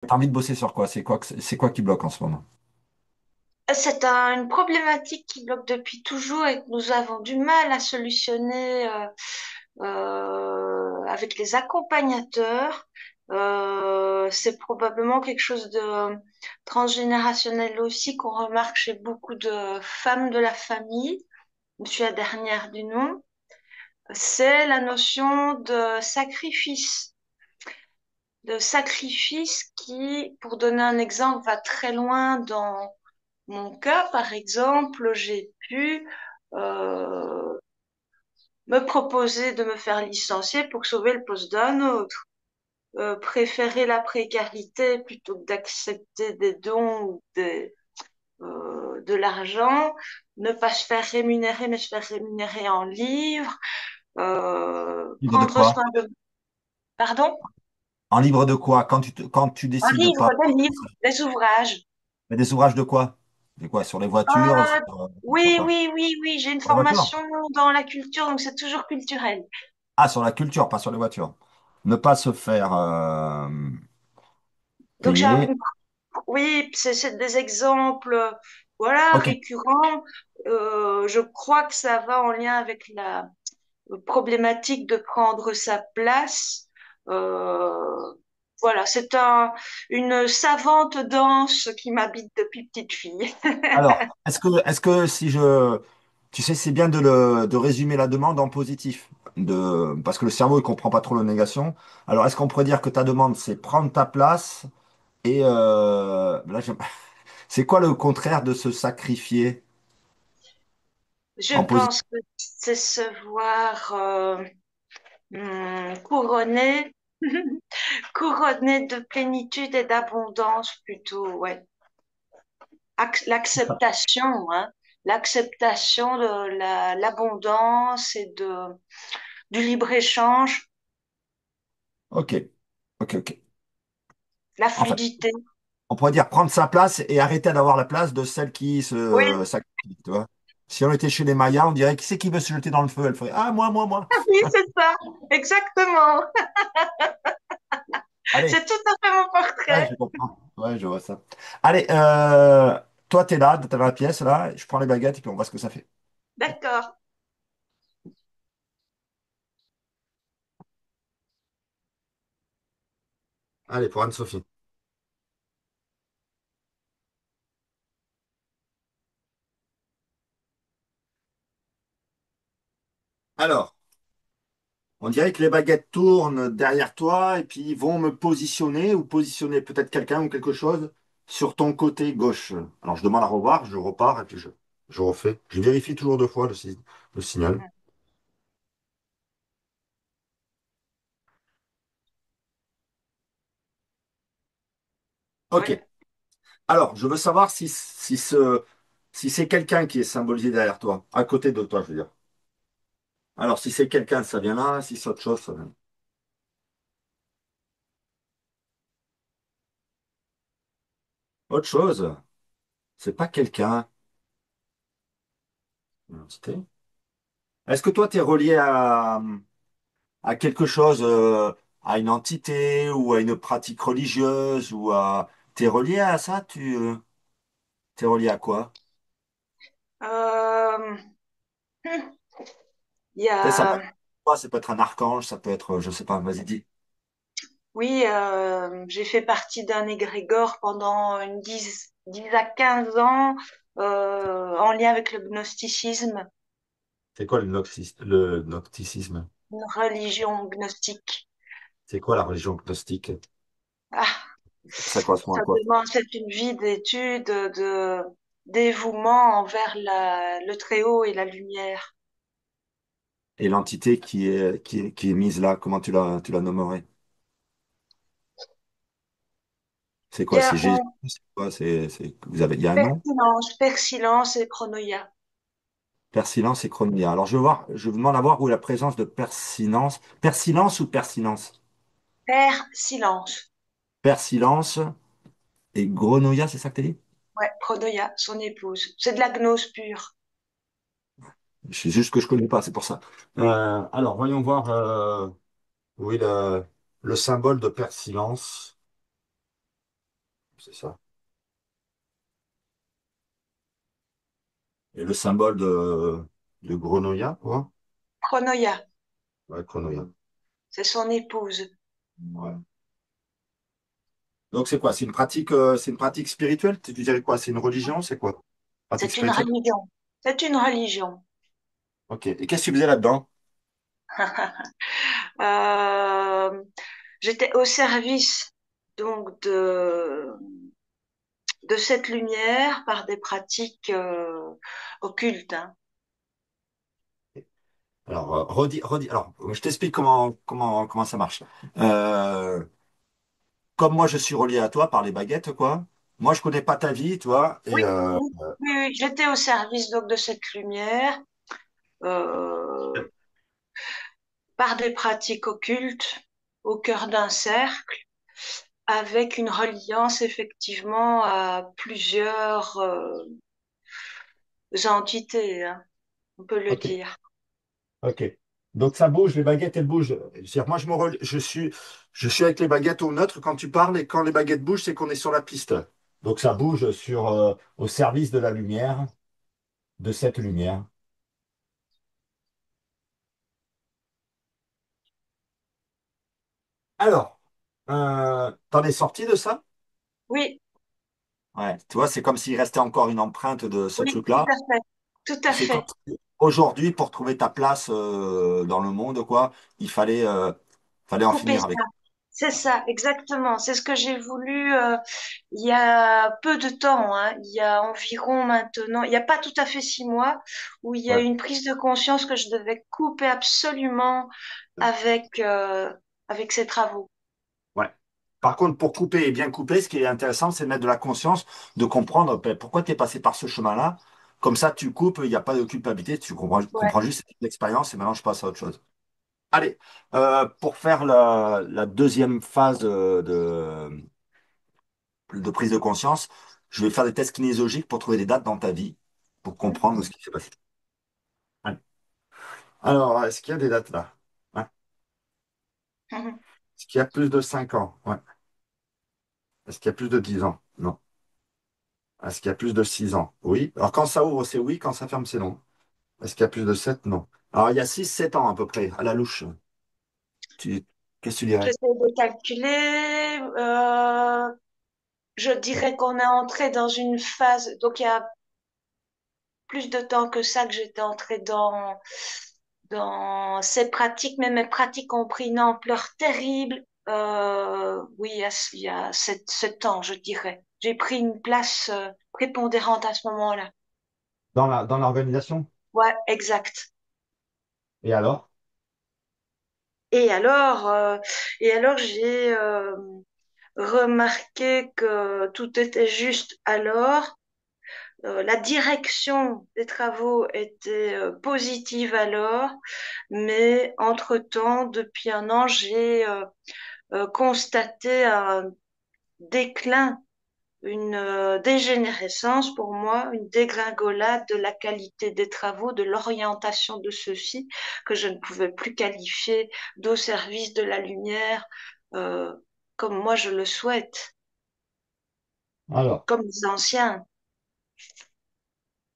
T'as envie de bosser sur quoi? C'est quoi qui bloque en ce moment? C'est une problématique qui bloque depuis toujours et que nous avons du mal à solutionner avec les accompagnateurs. C'est probablement quelque chose de transgénérationnel aussi qu'on remarque chez beaucoup de femmes de la famille. Je suis la dernière du nom. C'est la notion de sacrifice qui, pour donner un exemple, va très loin dans mon cas, par exemple, j'ai pu euh, me proposer de me faire licencier pour sauver le poste d'un autre. Préférer la précarité plutôt que d'accepter des dons ou de l'argent, ne pas se faire rémunérer, mais se faire rémunérer en livres, Livre de prendre quoi? soin de... Pardon? En livre de quoi? Quand tu En décides de livres, pas. des livres, des ouvrages. Mais des ouvrages de quoi? De quoi? Sur les voitures? Euh, Sur oui, quoi? oui, oui, oui, j'ai une Sur les voitures? formation dans la culture, donc c'est toujours culturel. Ah, sur la culture, pas sur les voitures. Ne pas se faire Donc payer. oui, c'est des exemples, voilà, Ok. récurrents. Je crois que ça va en lien avec la problématique de prendre sa place. Euh, voilà, une savante danse qui m'habite depuis petite fille. Alors, est-ce que si je. Tu sais, c'est bien de résumer la demande en positif. Parce que le cerveau, il comprend pas trop la négation. Alors, est-ce qu'on pourrait dire que ta demande, c'est prendre ta place et là, c'est quoi le contraire de se sacrifier Je en positif? pense que c'est se voir couronné, couronné de plénitude et d'abondance plutôt, ouais. L'acceptation, hein, l'acceptation de l'abondance et du libre-échange, Ok, ok, ok. la En fait, fluidité. on pourrait dire prendre sa place et arrêter d'avoir la place de celle qui Oui, se sacrifie, tu vois. Si on était chez les Mayas, on dirait qui c'est qui veut se jeter dans le feu? Elle ferait ah, moi, moi, moi. oui, c'est ça, exactement. Allez, C'est tout à fait mon ouais, portrait. je comprends. Ouais, je vois ça. Allez, toi, t'es là, t'es dans la pièce, là, je prends les baguettes et puis on voit ce que ça fait. D'accord. Allez, pour Anne-Sophie. Alors, on dirait que les baguettes tournent derrière toi et puis vont me positionner ou positionner peut-être quelqu'un ou quelque chose sur ton côté gauche. Alors, je demande à revoir, je repars et puis je refais. Je vérifie toujours deux fois le signal. Oui. Ok. Alors, je veux savoir si c'est quelqu'un qui est symbolisé derrière toi, à côté de toi, je veux dire. Alors, si c'est quelqu'un, ça vient là. Si c'est autre chose, ça vient. Autre chose, c'est pas quelqu'un. Une entité. Est-ce que toi, tu es relié à quelque chose, à une entité ou à une pratique religieuse ou à... T'es relié à ça? T'es relié à quoi? Euh, hmm, il y Tu sais, ça peut a, être, toi, ça peut être un archange, ça peut être, je sais pas, vas-y, dis. oui, j'ai fait partie d'un égrégore pendant 10 à 15 ans en lien avec le gnosticisme, C'est quoi le gnosticisme? une religion gnostique. C'est quoi la religion gnostique? Ah, Ça correspond à ça quoi? demande, c'est une vie d'étude, de dévouement envers le Très-Haut et la lumière. Et l'entité qui est mise là, comment tu la nommerais? C'est Il y quoi? a C'est Jésus? C'est quoi? Il y a un nom? Persilence et Chronoïa. Persilence et chronia. Alors, je demande à voir où est la présence de persilence. Persilence ou persinence? Père Silence. Persilence et grenouilla, c'est ça que tu dit? Ouais, Chronoïa, son épouse. C'est de la gnose pure. C'est juste que je connais pas, c'est pour ça. Alors, voyons voir où est le symbole de persilence. c'est ça. Et le symbole de Grenouilla, quoi? Chronoya, Ouais, Grenouilla. c'est son épouse. Ouais. Donc c'est quoi? C'est une pratique spirituelle? Tu dirais quoi? C'est une religion? C'est quoi? Pratique C'est une spirituelle? religion. C'est une religion. Ok. Et qu'est-ce que tu faisais là-dedans? Euh, J'étais au service donc de cette lumière par des pratiques occultes, hein. Alors, redis. Alors, je t'explique comment ça marche. Euh, Comme moi, je suis relié à toi par les baguettes, quoi. Moi, je connais pas ta vie, toi. Oui, oui, oui, oui, j'étais au service donc de cette lumière euh, par des pratiques occultes au cœur d'un cercle, avec une reliance effectivement à plusieurs entités, hein, on peut le Ok, dire. ok. Donc ça bouge, les baguettes, elles bougent. C'est-à-dire, moi, je suis avec les baguettes au neutre quand tu parles, et quand les baguettes bougent, c'est qu'on est sur la piste. Donc ça bouge au service de la lumière, de cette lumière. Alors, t'en es sorti de ça? Oui, Ouais, tu vois, c'est comme s'il restait encore une empreinte de ce oui, tout truc-là. à fait, tout à C'est comme fait. si aujourd'hui, pour trouver ta place dans le monde, quoi, il fallait en Couper finir avec. ça. C'est ça, exactement. C'est ce que j'ai voulu il y a peu de temps, hein. Il y a environ maintenant, il n'y a pas tout à fait 6 mois, où il y a eu Ouais. une prise de conscience que je devais couper absolument avec, avec ces travaux. Ouais. Par contre, pour couper et bien couper, ce qui est intéressant, c'est de mettre de la conscience, de comprendre pourquoi tu es passé par ce chemin-là. Comme ça, tu coupes, il n'y a pas de culpabilité, tu Ouais. comprends juste l'expérience et maintenant je passe à autre chose. Allez, pour faire la deuxième phase de prise de conscience, je vais faire des tests kinésiologiques pour trouver des dates dans ta vie, pour comprendre ce qui s'est passé. Allez. Alors, est-ce qu'il y a des dates là? Ouais. Est-ce qu'il y a plus de 5 ans? Ouais. Est-ce qu'il y a plus de 10 ans? Non. Est-ce qu'il y a plus de 6 ans? Oui. Alors, quand ça ouvre, c'est oui. Quand ça ferme, c'est non. Est-ce qu'il y a plus de 7? Non. Alors, il y a 6, 7 ans à peu près, à la louche. Tu... Qu'est-ce que tu dirais? J'essaie de calculer. Je dirais qu'on est entré dans une phase, donc il y a plus de temps que ça que j'étais entrée dans ces pratiques, mais mes pratiques ont pris une ampleur terrible. Oui, il y a 7 ans, je dirais. J'ai pris une place prépondérante à ce moment-là. Dans l'organisation? Ouais, exact. Et alors? Et alors, euh, et alors j'ai remarqué que tout était juste alors. La direction des travaux était positive alors, mais entre-temps, depuis un an, j'ai constaté un déclin, une dégénérescence pour moi, une dégringolade de la qualité des travaux, de l'orientation de ceux-ci, que je ne pouvais plus qualifier d'au service de la lumière, euh, comme moi je le souhaite, Alors, comme les anciens.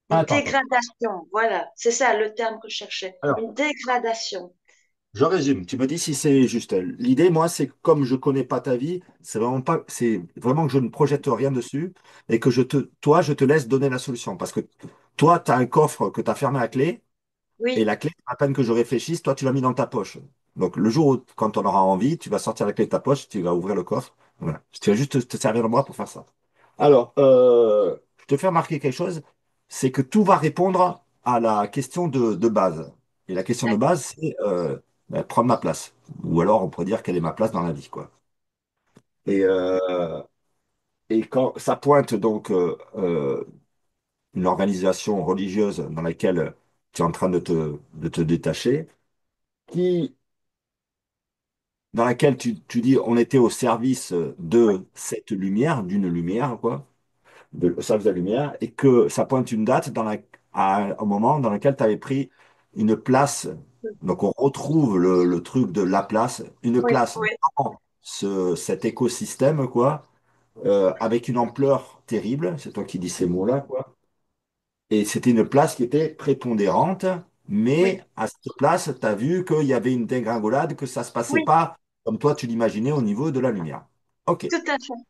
Une attends. dégradation, voilà, c'est ça le terme que je cherchais, Alors, une dégradation. je résume. Tu me dis si c'est juste. L'idée, moi, c'est que comme je connais pas ta vie, c'est vraiment que je ne projette rien dessus et que toi, je te laisse donner la solution. Parce que toi, tu as un coffre que tu as fermé à clé. Et Oui, la clé, à peine que je réfléchisse, toi, tu l'as mis dans ta poche. Donc, le jour où, quand on aura envie, tu vas sortir la clé de ta poche, tu vas ouvrir le coffre. Voilà. Tu vas juste te servir de moi pour faire ça. Alors, je te fais remarquer quelque chose, c'est que tout va répondre à la question de base. Et la question de d'accord. base, c'est prendre ma place. Ou alors, on pourrait dire quelle est ma place dans la vie, quoi. Et, euh, et quand ça pointe donc une organisation religieuse dans laquelle tu es en train de te détacher, qui dans laquelle tu dis on était au service Oui, de cette lumière, d'une lumière, quoi, au service de la lumière, et que ça pointe une date à un moment dans lequel tu avais pris une place. Donc on retrouve le truc de la place, une oui, place oui, dans cet écosystème, quoi, avec une ampleur terrible. C'est toi qui dis ces mots-là, quoi. Et c'était une place qui était prépondérante, mais Oui, à cette place, tu as vu qu'il y avait une dégringolade, que ça se passait oui, pas comme toi tu l'imaginais au niveau de la lumière. OK. tout à fait.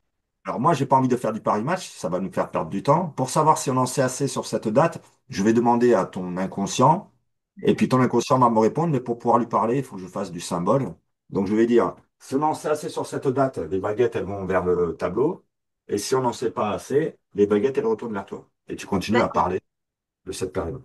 Alors moi, j'ai pas envie de faire du Paris Match, ça va nous faire perdre du temps. Pour savoir si on en sait assez sur cette date, je vais demander à ton inconscient, et puis ton inconscient va me répondre, mais pour pouvoir lui parler, il faut que je fasse du symbole. Donc je vais dire, si on en sait assez sur cette date, les baguettes, elles vont vers le tableau, et si on n'en sait pas assez, les baguettes, elles retournent vers toi. Et tu continues à D'accord. parler de cette période.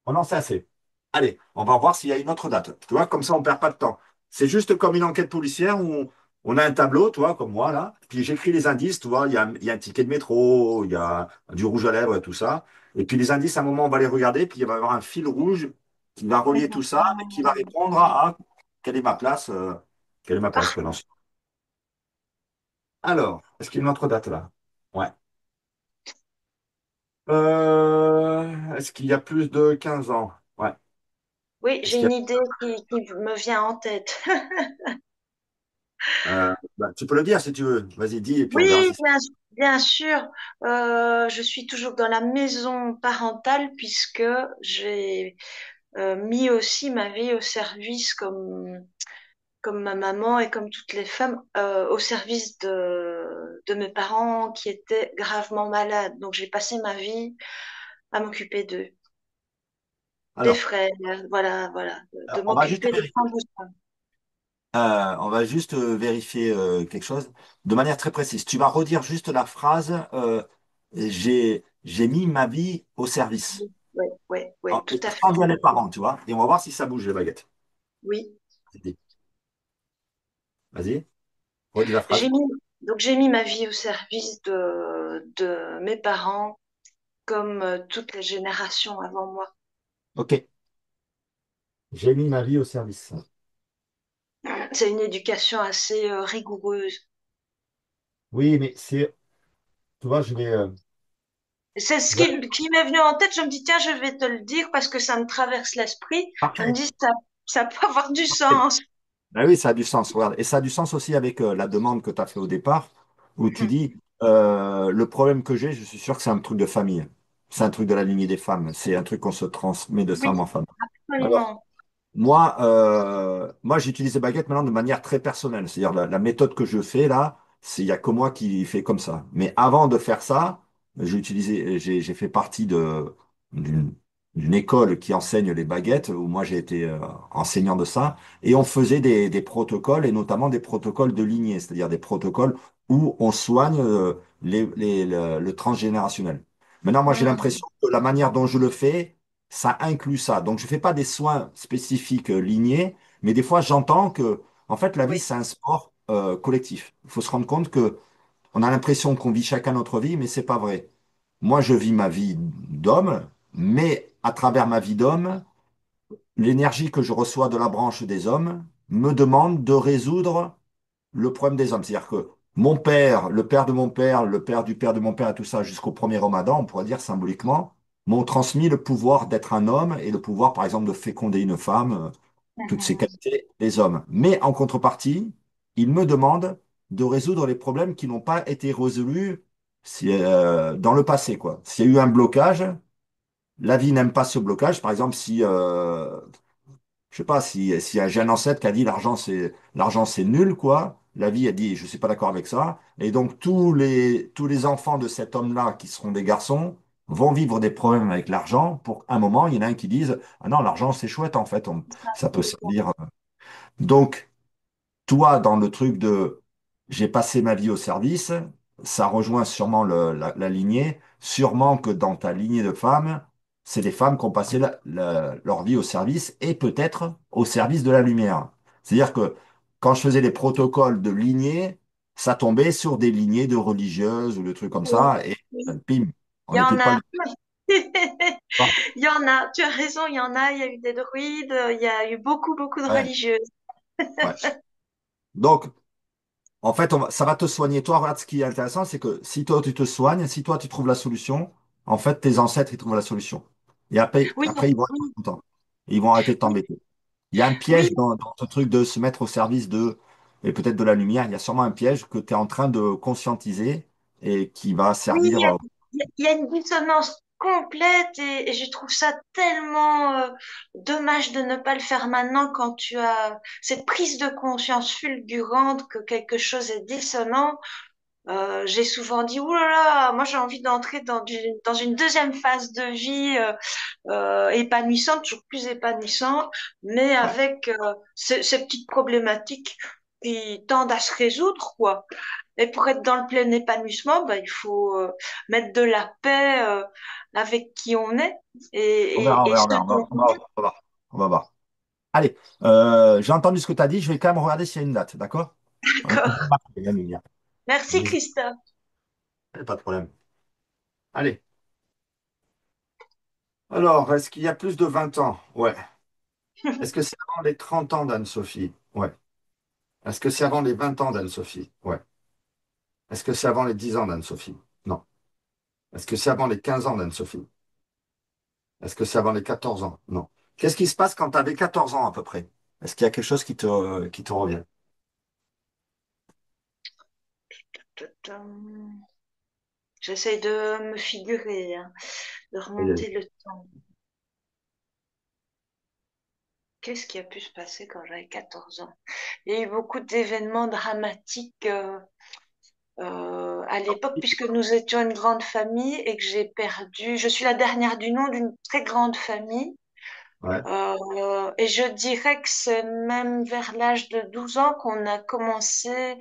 On en sait assez. Allez, on va voir s'il y a une autre date. Tu vois, comme ça, on perd pas de temps. C'est juste comme une enquête policière où on a un tableau, tu vois, comme moi, là. Puis j'écris les indices, tu vois, il y a un ticket de métro, il y a du rouge à lèvres et tout ça. Et puis les indices, à un moment, on va les regarder, puis il va y avoir un fil rouge qui va relier tout ça et qui va répondre à quelle est ma place, quelle est ma place, quoi, Parfait. Alors, est-ce qu'il y a une autre date là? Ouais. Est-ce qu'il y a plus de 15 ans? Ouais. Oui, Est-ce j'ai qu'il y une idée qui me vient en tête. bah, tu peux le dire si tu veux. Vas-y, dis, et puis on verra Oui, si c'est. bien sûr. Je suis toujours dans la maison parentale puisque j'ai mis aussi ma vie au service comme ma maman et comme toutes les femmes, au service de mes parents qui étaient gravement malades. Donc j'ai passé ma vie à m'occuper d'eux, des Alors, frères, voilà, voilà, de on va juste m'occuper de vérifier, prendre soin. vérifier quelque chose de manière très précise. Tu vas redire juste la phrase j'ai mis ma vie au service. Oui, oui, oui, oui, tout Et à fait. sans dire les parents, tu vois. Et on va voir si ça bouge les baguettes. Oui. Vas-y, vas-y, redis la J'ai phrase. mis, j'ai mis ma vie au service de mes parents comme toutes les générations avant moi. Ok, j'ai mis ma vie au service. C'est une éducation assez rigoureuse. Oui, mais c'est, tu vois, C'est ce je vais- qui m'est venu en tête. Je me dis, tiens, je vais te le dire parce que ça me traverse l'esprit. Je me Parfait. dis, ça peut avoir du sens. Ben oui, ça a du sens, regarde. Et ça a du sens aussi avec la demande que tu as fait au départ, où tu Mhm. dis, le problème que j'ai, je suis sûr que c'est un truc de famille. C'est un truc de la lignée des femmes. C'est un truc qu'on se transmet de Oui, femme en femme. Alors, absolument. moi, j'utilise les baguettes maintenant de manière très personnelle. C'est-à-dire la méthode que je fais là, il y a que moi qui fais comme ça. Mais avant de faire ça, j'ai fait partie d'une d'une école qui enseigne les baguettes, où moi j'ai été enseignant de ça, et on faisait des protocoles, et notamment des protocoles de lignée, c'est-à-dire des protocoles où on soigne le transgénérationnel. Maintenant, moi j'ai Mhm. l'impression que la manière dont je le fais, ça inclut ça. Donc, je ne fais pas des soins spécifiques lignés, mais des fois, j'entends que, en fait, la vie, Oui. c'est un sport collectif. Il faut se rendre compte que on a l'impression qu'on vit chacun notre vie, mais c'est pas vrai. Moi, je vis ma vie d'homme, mais à travers ma vie d'homme, l'énergie que je reçois de la branche des hommes me demande de résoudre le problème des hommes. C'est-à-dire que mon père, le père de mon père, le père du père de mon père et tout ça jusqu'au premier homme Adam, on pourrait dire symboliquement, m'ont transmis le pouvoir d'être un homme et le pouvoir, par exemple, de féconder une femme, toutes ces Mhm. qualités des hommes. Mais en contrepartie, ils me demandent de résoudre les problèmes qui n'ont pas été résolus dans le passé, quoi. S'il y a eu un blocage, la vie n'aime pas ce blocage. Par exemple, si je sais pas si j'ai un ancêtre qui a dit l'argent c'est nul quoi. La vie a dit je suis pas d'accord avec ça. Et donc tous les enfants de cet homme-là qui seront des garçons vont vivre des problèmes avec l'argent. Pour un moment, il y en a un qui disent ah non l'argent c'est chouette en fait, ça peut servir. Donc toi, dans le truc de j'ai passé ma vie au service, ça rejoint sûrement la lignée. Sûrement que dans ta lignée de femmes, c'est des femmes qui ont passé leur vie au service et peut-être au service de la lumière. C'est-à-dire que quand je faisais les protocoles de lignée, ça tombait sur des lignées de religieuses ou de trucs comme Oui, ça et oui. pim, on Il y est en pile poil. a. Il y en a. Tu as raison, il y en a. Il y a eu des druides. Il y a eu beaucoup, beaucoup de Ouais, religieuses. ouais. Donc, en fait, ça va te soigner. Toi, regarde, ce qui est intéressant, c'est que si toi, tu te soignes, si toi, tu trouves la solution, en fait, tes ancêtres, ils trouvent la solution. Et après, Oui, après ils vont être oui, contents. Ils vont arrêter de oui, t'embêter. Il y a un oui, piège dans ce truc de se mettre au service de. et peut-être de la lumière. Il y a sûrement un piège que tu es en train de conscientiser et qui va Oui, servir. il y a une dissonance complète et je trouve ça tellement dommage de ne pas le faire maintenant quand tu as cette prise de conscience fulgurante que quelque chose est dissonant. J'ai souvent dit, ouh là là, moi j'ai envie d'entrer dans une deuxième phase de vie épanouissante, toujours plus épanouissante, mais Ouais. avec ces petites problématiques qui tendent à se résoudre, quoi. Et pour être dans le plein épanouissement, bah, il faut mettre de la paix avec qui on est On verra, on et verra, ce on verra, dont on on va, est. on va voir. On va voir. Allez, j'ai entendu ce que tu as dit. Je vais quand même regarder s'il y a une date, d'accord? On peut D'accord. marquer, il y a une lumière. Merci Mais Christophe. pas de problème. Allez. Alors, est-ce qu'il y a plus de 20 ans? Ouais. Est-ce que c'est avant les 30 ans d'Anne-Sophie? Ouais. Est-ce que c'est avant les 20 ans d'Anne-Sophie? Ouais. Est-ce que c'est avant les 10 ans d'Anne-Sophie? Non. Est-ce que c'est avant les 15 ans d'Anne-Sophie? Est-ce que c'est avant les 14 ans? Non. Qu'est-ce qui se passe quand tu avais 14 ans à peu près? Est-ce qu'il y a quelque chose qui te revient? J'essaie de me figurer, hein, de Aïe, aïe. remonter le temps. Qu'est-ce qui a pu se passer quand j'avais 14 ans? Il y a eu beaucoup d'événements dramatiques à l'époque, puisque nous étions une grande famille et que j'ai perdu. Je suis la dernière du nom d'une très grande famille. Ouais. Et je dirais que c'est même vers l'âge de 12 ans qu'on a commencé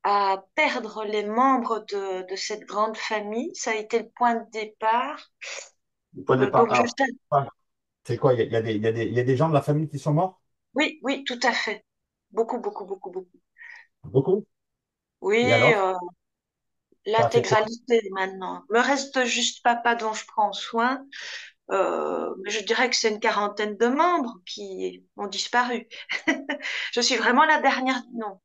à perdre les membres de cette grande famille. Ça a été le point de départ. Du point de départ. Donc je Alors, sais. c'est quoi? Il y a des gens de la famille qui sont morts? Oui, oui, tout à fait. Beaucoup, beaucoup, beaucoup, beaucoup. Beaucoup? Et Oui, alors? Ça a fait quoi? l'intégralité maintenant. Me reste juste papa dont je prends soin. Mais je dirais que c'est une quarantaine de membres qui ont disparu. Je suis vraiment la dernière. Non.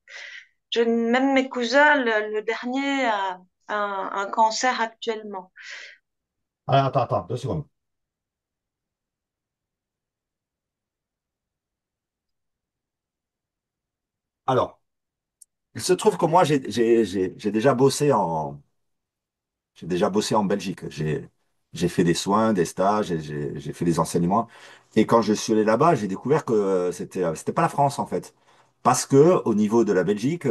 Même mes cousins, le dernier a un cancer actuellement. Ah, attends, attends, 2 secondes. Alors, il se trouve que moi, j'ai déjà bossé en Belgique. J'ai fait des soins, des stages, et j'ai fait des enseignements. Et quand je suis allé là-bas, j'ai découvert que c'était pas la France, en fait. Parce que au niveau de la Belgique,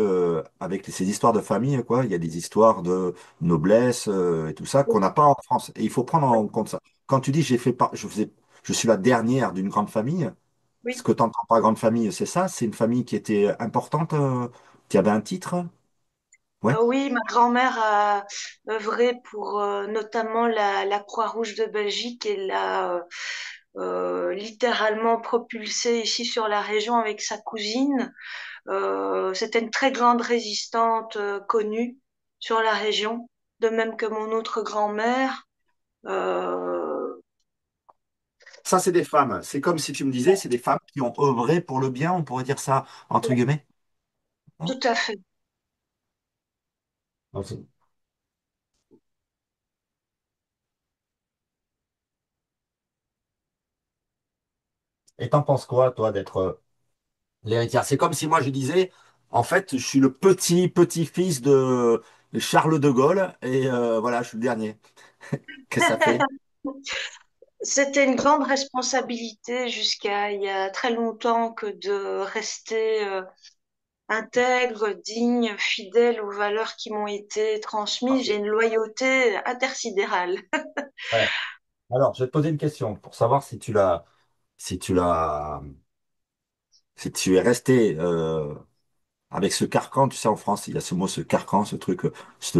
avec ces histoires de famille, quoi, il y a des histoires de noblesse et tout ça qu'on n'a pas en France. Et il faut prendre en compte ça. Quand tu dis je suis la dernière d'une grande famille, ce Oui. que tu entends par grande famille, c'est ça? C'est une famille qui était importante, qui avait un titre? Ouais. Oui, ma grand-mère a œuvré pour notamment la Croix-Rouge de Belgique et l'a littéralement propulsée ici sur la région avec sa cousine. C'était une très grande résistante connue sur la région, de même que mon autre grand-mère. Euh, Ça, c'est des femmes. C'est comme si tu me disais, c'est des femmes qui ont œuvré pour le bien, on pourrait dire ça, entre guillemets. Hein. Tout à fait. Ah, c'est- Et t'en penses quoi, toi, d'être l'héritière? C'est comme si moi, je disais, en fait, je suis le petit-fils de Charles de Gaulle, et voilà, je suis le dernier. Qu'est-ce que ça fait? C'était une grande responsabilité jusqu'à il y a très longtemps que de rester intègre, digne, fidèle aux valeurs qui m'ont été transmises. J'ai Parfait. une loyauté intersidérale. Ouais. Alors, je vais te poser une question pour savoir si tu es resté avec ce carcan, tu sais, en France, il y a ce mot, ce carcan, ce truc, cette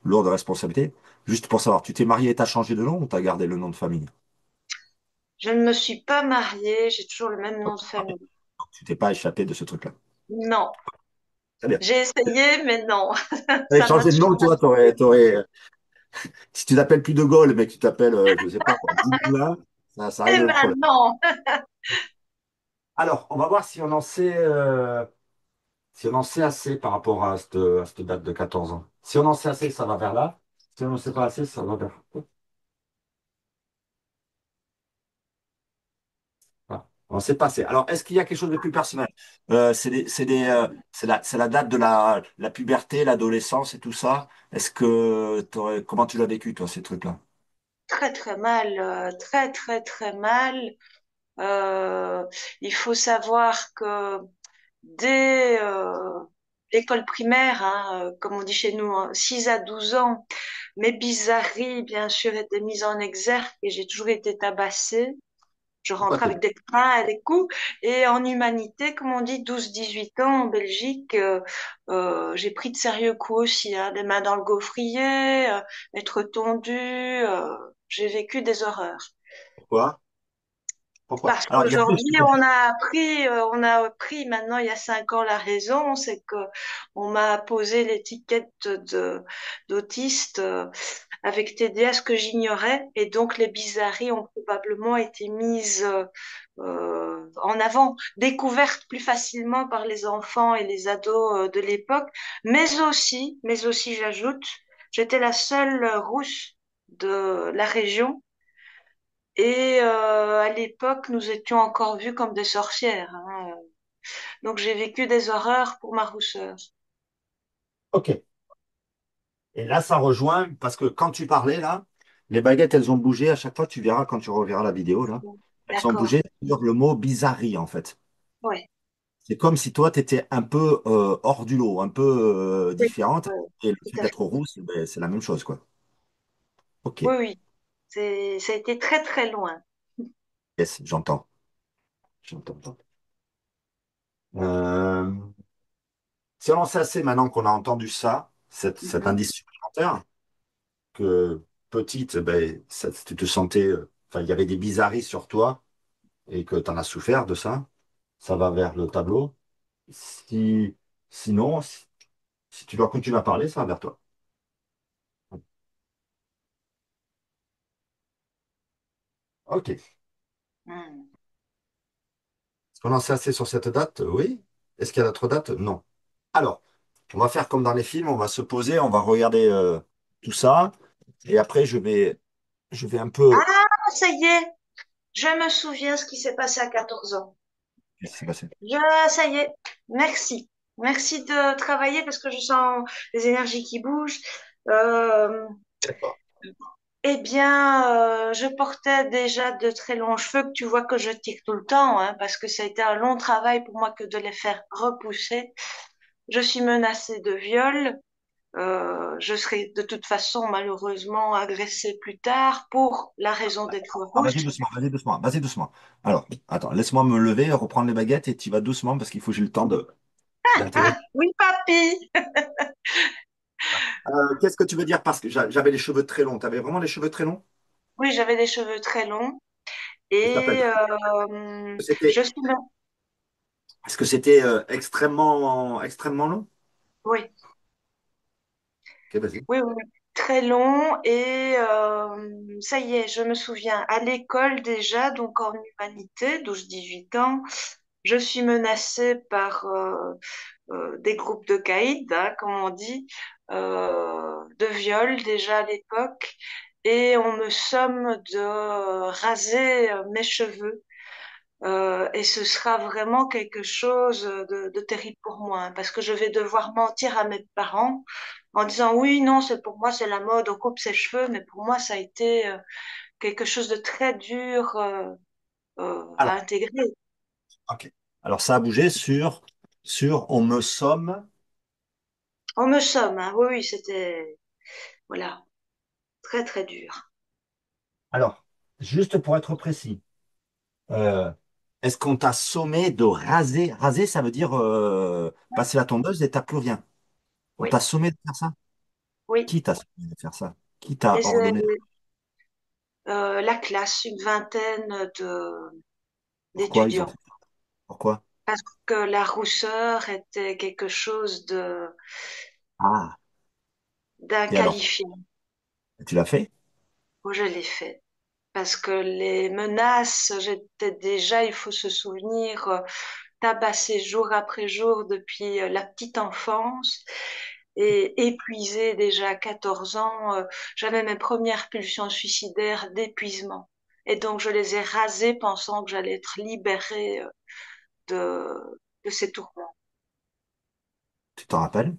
lourde responsabilité. Juste pour savoir, tu t'es marié et t'as changé de nom ou t'as gardé le nom de famille? Je ne me suis pas mariée, j'ai toujours le même nom de Ok. famille. Donc, tu t'es pas échappé de ce truc-là. Non, Très bien. j'ai essayé, mais non, T'avais ça m'a changé de nom, toujours. toi, si tu t'appelles plus De Gaulle, mais que tu t'appelles, je sais pas, Dumoulin, ça Eh règle le ben problème. non. Alors, on va voir si on en sait assez par rapport à cette date de 14 ans. Si on en sait assez, ça va vers là. Si on n'en sait pas assez, ça va vers là. On ne sait pas. Alors, est-ce qu'il y a quelque chose de plus personnel? C'est la date de la puberté, l'adolescence et tout ça. Comment tu l'as vécu, toi, ces trucs-là? Très très mal, très très très mal. Euh, il faut savoir que dès l'école primaire, hein, comme on dit chez nous, hein, 6 à 12 ans, mes bizarreries, bien sûr, étaient mises en exergue et j'ai toujours été tabassée. Je Pourquoi rentrais t'es... avec des trains et des coups. Et en humanité, comme on dit, 12-18 ans en Belgique, j'ai pris de sérieux coups aussi, hein, des mains dans le gaufrier, être tondue. J'ai vécu des horreurs. Pourquoi? Pourquoi? Parce Alors, il y a deux qu'aujourd'hui, choses. on a appris maintenant, il y a 5 ans, la raison, c'est que on m'a posé l'étiquette d'autiste avec TDAH que j'ignorais, et donc les bizarreries ont probablement été mises en avant, découvertes plus facilement par les enfants et les ados de l'époque, mais aussi, j'ajoute, j'étais la seule rousse de la région et à l'époque, nous étions encore vues comme des sorcières, hein. Donc j'ai vécu des horreurs pour ma rousseur. Ok. Et là, ça rejoint, parce que quand tu parlais, là, les baguettes, elles ont bougé. À chaque fois, tu verras quand tu reverras la vidéo, là, elles ont D'accord. bougé sur le mot bizarrerie, en fait. Ouais. C'est comme si toi, tu étais un peu hors du lot, un peu Oui, différente. Et le tout fait à d'être fait. rousse, ben, c'est la même chose, quoi. Ok. Oui, oui. Ça a été très, très loin. Yes, j'entends. J'entends. Euh, Si on en sait assez maintenant qu'on a entendu ça, cet Mhm. indice supplémentaire, que petite, ben, tu te sentais, enfin, il y avait des bizarreries sur toi et que tu en as souffert de ça, ça va vers le tableau. Si, sinon, si tu dois continuer à parler, ça va vers toi. Ok. Est-ce Mhm. qu'on en sait assez sur cette date? Oui. Est-ce qu'il y a d'autres dates? Non. Alors, on va faire comme dans les films, on va se poser, on va regarder tout ça, et après, je vais un peu. Ah, ça y est, je me souviens ce qui s'est passé à 14 ans. Qu'est-ce qui s'est passé? Ça y est, merci. Merci de travailler parce que je sens les énergies qui bougent. Euh, D'accord. Eh bien, je portais déjà de très longs cheveux que tu vois que je tire tout le temps, hein, parce que ça a été un long travail pour moi que de les faire repousser. Je suis menacée de viol. Je serai de toute façon malheureusement agressée plus tard pour la raison d'être Ah, rousse. vas-y doucement, vas-y doucement, vas-y doucement. Alors, attends, laisse-moi me lever, reprendre les baguettes et tu vas doucement parce qu'il faut que j'ai le temps d'intégrer. Ah, oui, papy. Qu'est-ce que tu veux dire? Parce que j'avais les cheveux très longs. Tu avais vraiment les cheveux très longs? Oui, j'avais des cheveux très longs Et ça et s'appelle. je C'était, suis est-ce que c'était extrêmement long? oui. Ok, vas-y. Oui, oui, oui. Très long et ça y est, je me souviens, à l'école déjà, donc en humanité, 12-18 ans, je suis menacée par des groupes de caïds, hein, comme on dit, de viol déjà à l'époque, et on me somme de raser mes cheveux. Et ce sera vraiment quelque chose de terrible pour moi, hein, parce que je vais devoir mentir à mes parents en disant oui, non, c'est pour moi, c'est la mode, on coupe ses cheveux, mais pour moi, ça a été quelque chose de très dur à Alors, intégrer. ok. Alors, ça a bougé sur on me somme. On me somme, hein, oui, oui, c'était, voilà, très, très dur. Alors, juste pour être précis, euh, est-ce qu'on t'a sommé de raser? Raser, ça veut dire passer la tondeuse et t'as plus rien. On Oui, t'a sommé de faire ça? oui. Qui t'a sommé de faire ça? Qui t'a Et c'est ordonné? la classe, une vingtaine Pourquoi ils ont d'étudiants. fait ça? Pourquoi? Parce que la rousseur était quelque chose Ah, et alors, d'inqualifié. tu l'as fait? Moi, je l'ai fait. Parce que les menaces, j'étais déjà, il faut se souvenir, tabassée jour après jour depuis la petite enfance et épuisée déjà à 14 ans. J'avais mes premières pulsions suicidaires d'épuisement. et donc je les ai rasés pensant que j'allais être libérée de ces tourments. Tu t'en rappelles?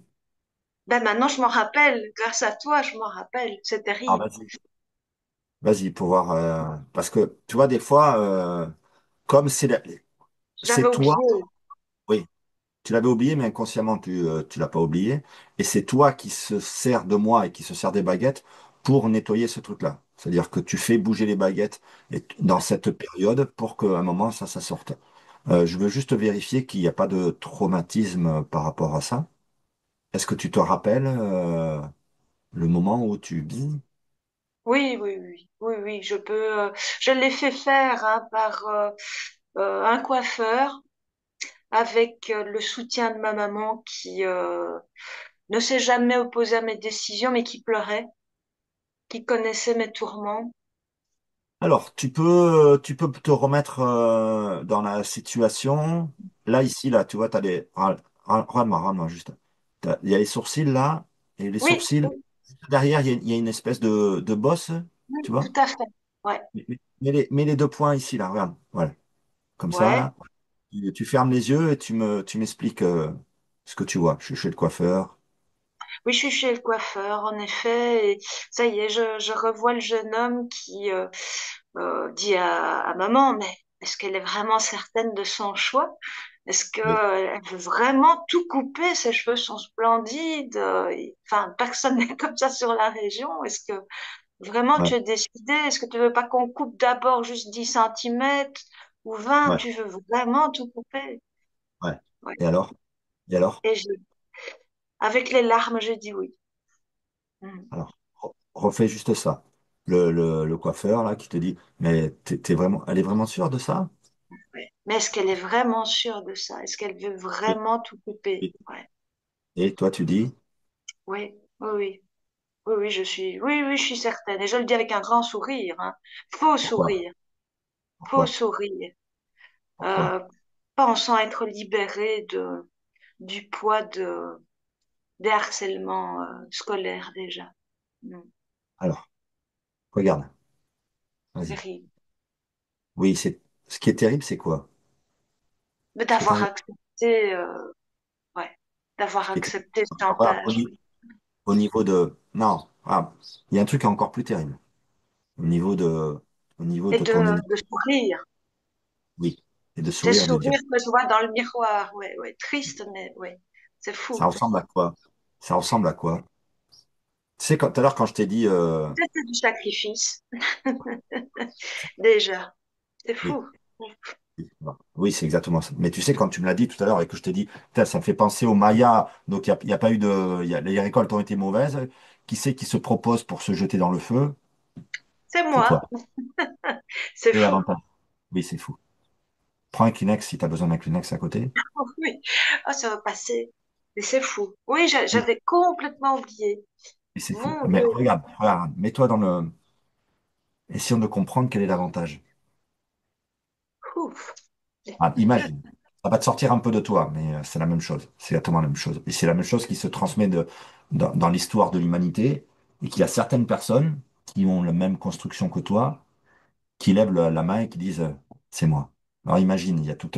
Ben maintenant, je m'en rappelle. Grâce à toi, je m'en rappelle. C'est Ah, terrible. vas-y. Vas-y, pour voir. Parce que, tu vois, des fois, comme J'avais c'est toi, oublié. oui, tu l'avais oublié, mais inconsciemment, tu l'as pas oublié. Et c'est toi qui se sers de moi et qui se sert des baguettes pour nettoyer ce truc-là. C'est-à-dire que tu fais bouger les baguettes dans cette période pour qu'à un moment, ça sorte. Je veux juste vérifier qu'il n'y a pas de traumatisme par rapport à ça. Est-ce que tu te rappelles le moment où tu... Oui, oui, oui, oui, oui. Je l'ai fait faire hein, par un coiffeur avec le soutien de ma maman qui ne s'est jamais opposée à mes décisions, mais qui pleurait, qui connaissait mes tourments. Alors, tu peux te remettre dans la situation. Là, ici, là, tu vois, tu as des... Regarde-moi, regarde-moi, juste. Il y a les sourcils là, et les Oui, sourcils, oui, derrière, il y a une espèce de bosse, oui, tu tout vois. à fait. Ouais, Mets les deux points ici, là, regarde. Voilà. Comme ça, ouais. là. Tu fermes les yeux et tu m'expliques ce que tu vois. Je suis chez le coiffeur. Oui, je suis chez le coiffeur, en effet. Et ça y est, je revois le jeune homme qui dit à maman, mais est-ce qu'elle est vraiment certaine de son choix? Est-ce Oui. qu'elle veut vraiment tout couper? Ses cheveux sont splendides. Enfin, personne n'est comme ça sur la région. Est-ce que vraiment Ouais, tu es décidé? Est-ce que tu veux pas qu'on coupe d'abord juste 10 centimètres ou 20? ouais, Tu veux vraiment tout couper? ouais. Ouais. Et alors? Et alors? Et avec les larmes, j'ai dit oui. Mm. Alors, refais juste ça. Le coiffeur, là, qui te dit, mais elle est vraiment sûre de ça? Ouais. Mais est-ce qu'elle est vraiment sûre de ça? Est-ce qu'elle veut Oui. vraiment tout couper? Et, Ouais. et toi, tu dis, Oui, oui, oui. Oui, oui, oui, je suis certaine. Et je le dis avec un grand sourire, hein. Faux pourquoi? sourire, faux Pourquoi? sourire. Pourquoi? Euh, Pensant être libérée du poids des harcèlements scolaires déjà. Mm. Alors, regarde, vas-y. Terrible. Oui, ce qui est terrible, c'est quoi? Mais Ce qui est d'avoir terrible, accepté, ouais, ce d'avoir qui est terrible, accepté ce on va chantage. au niveau de, non, il y a un truc encore plus terrible. Au niveau de, au niveau Et de ton énergie, de sourire. oui, et de Ces sourire et de dire, sourires que je vois dans le miroir. Ouais, ouais, triste, mais ouais, c'est ça fou. ressemble à quoi? Ça ressemble à quoi? Tu sais, tout à l'heure, quand je t'ai dit, C'était du sacrifice, déjà. C'est oui. fou. Oui, c'est exactement ça. Mais tu sais, quand tu me l'as dit tout à l'heure et que je t'ai dit, putain, ça me fait penser aux Mayas, donc il y a pas eu de. Les récoltes ont été mauvaises. Qui c'est qui se propose pour se jeter dans le feu? C'est C'est moi. toi. C'est Et fou. l'avantage. Oui, c'est fou. Prends un Kleenex si tu as besoin d'un Kleenex à côté. Oui. Oh, ça va passer. Mais c'est fou. Oui, Oui, j'avais complètement oublié. et c'est fou. Mon Mais Dieu. regarde, regarde, mets-toi dans le. Essayons de comprendre quel est l'avantage. Ouf. Ah, imagine. Ça va te sortir un peu de toi, mais c'est la même chose. C'est exactement la même chose. Et c'est la même chose qui se transmet dans l'histoire de l'humanité et qu'il y a certaines personnes qui ont la même construction que toi qui lèvent la main et qui disent c'est moi. Alors imagine, il y a tout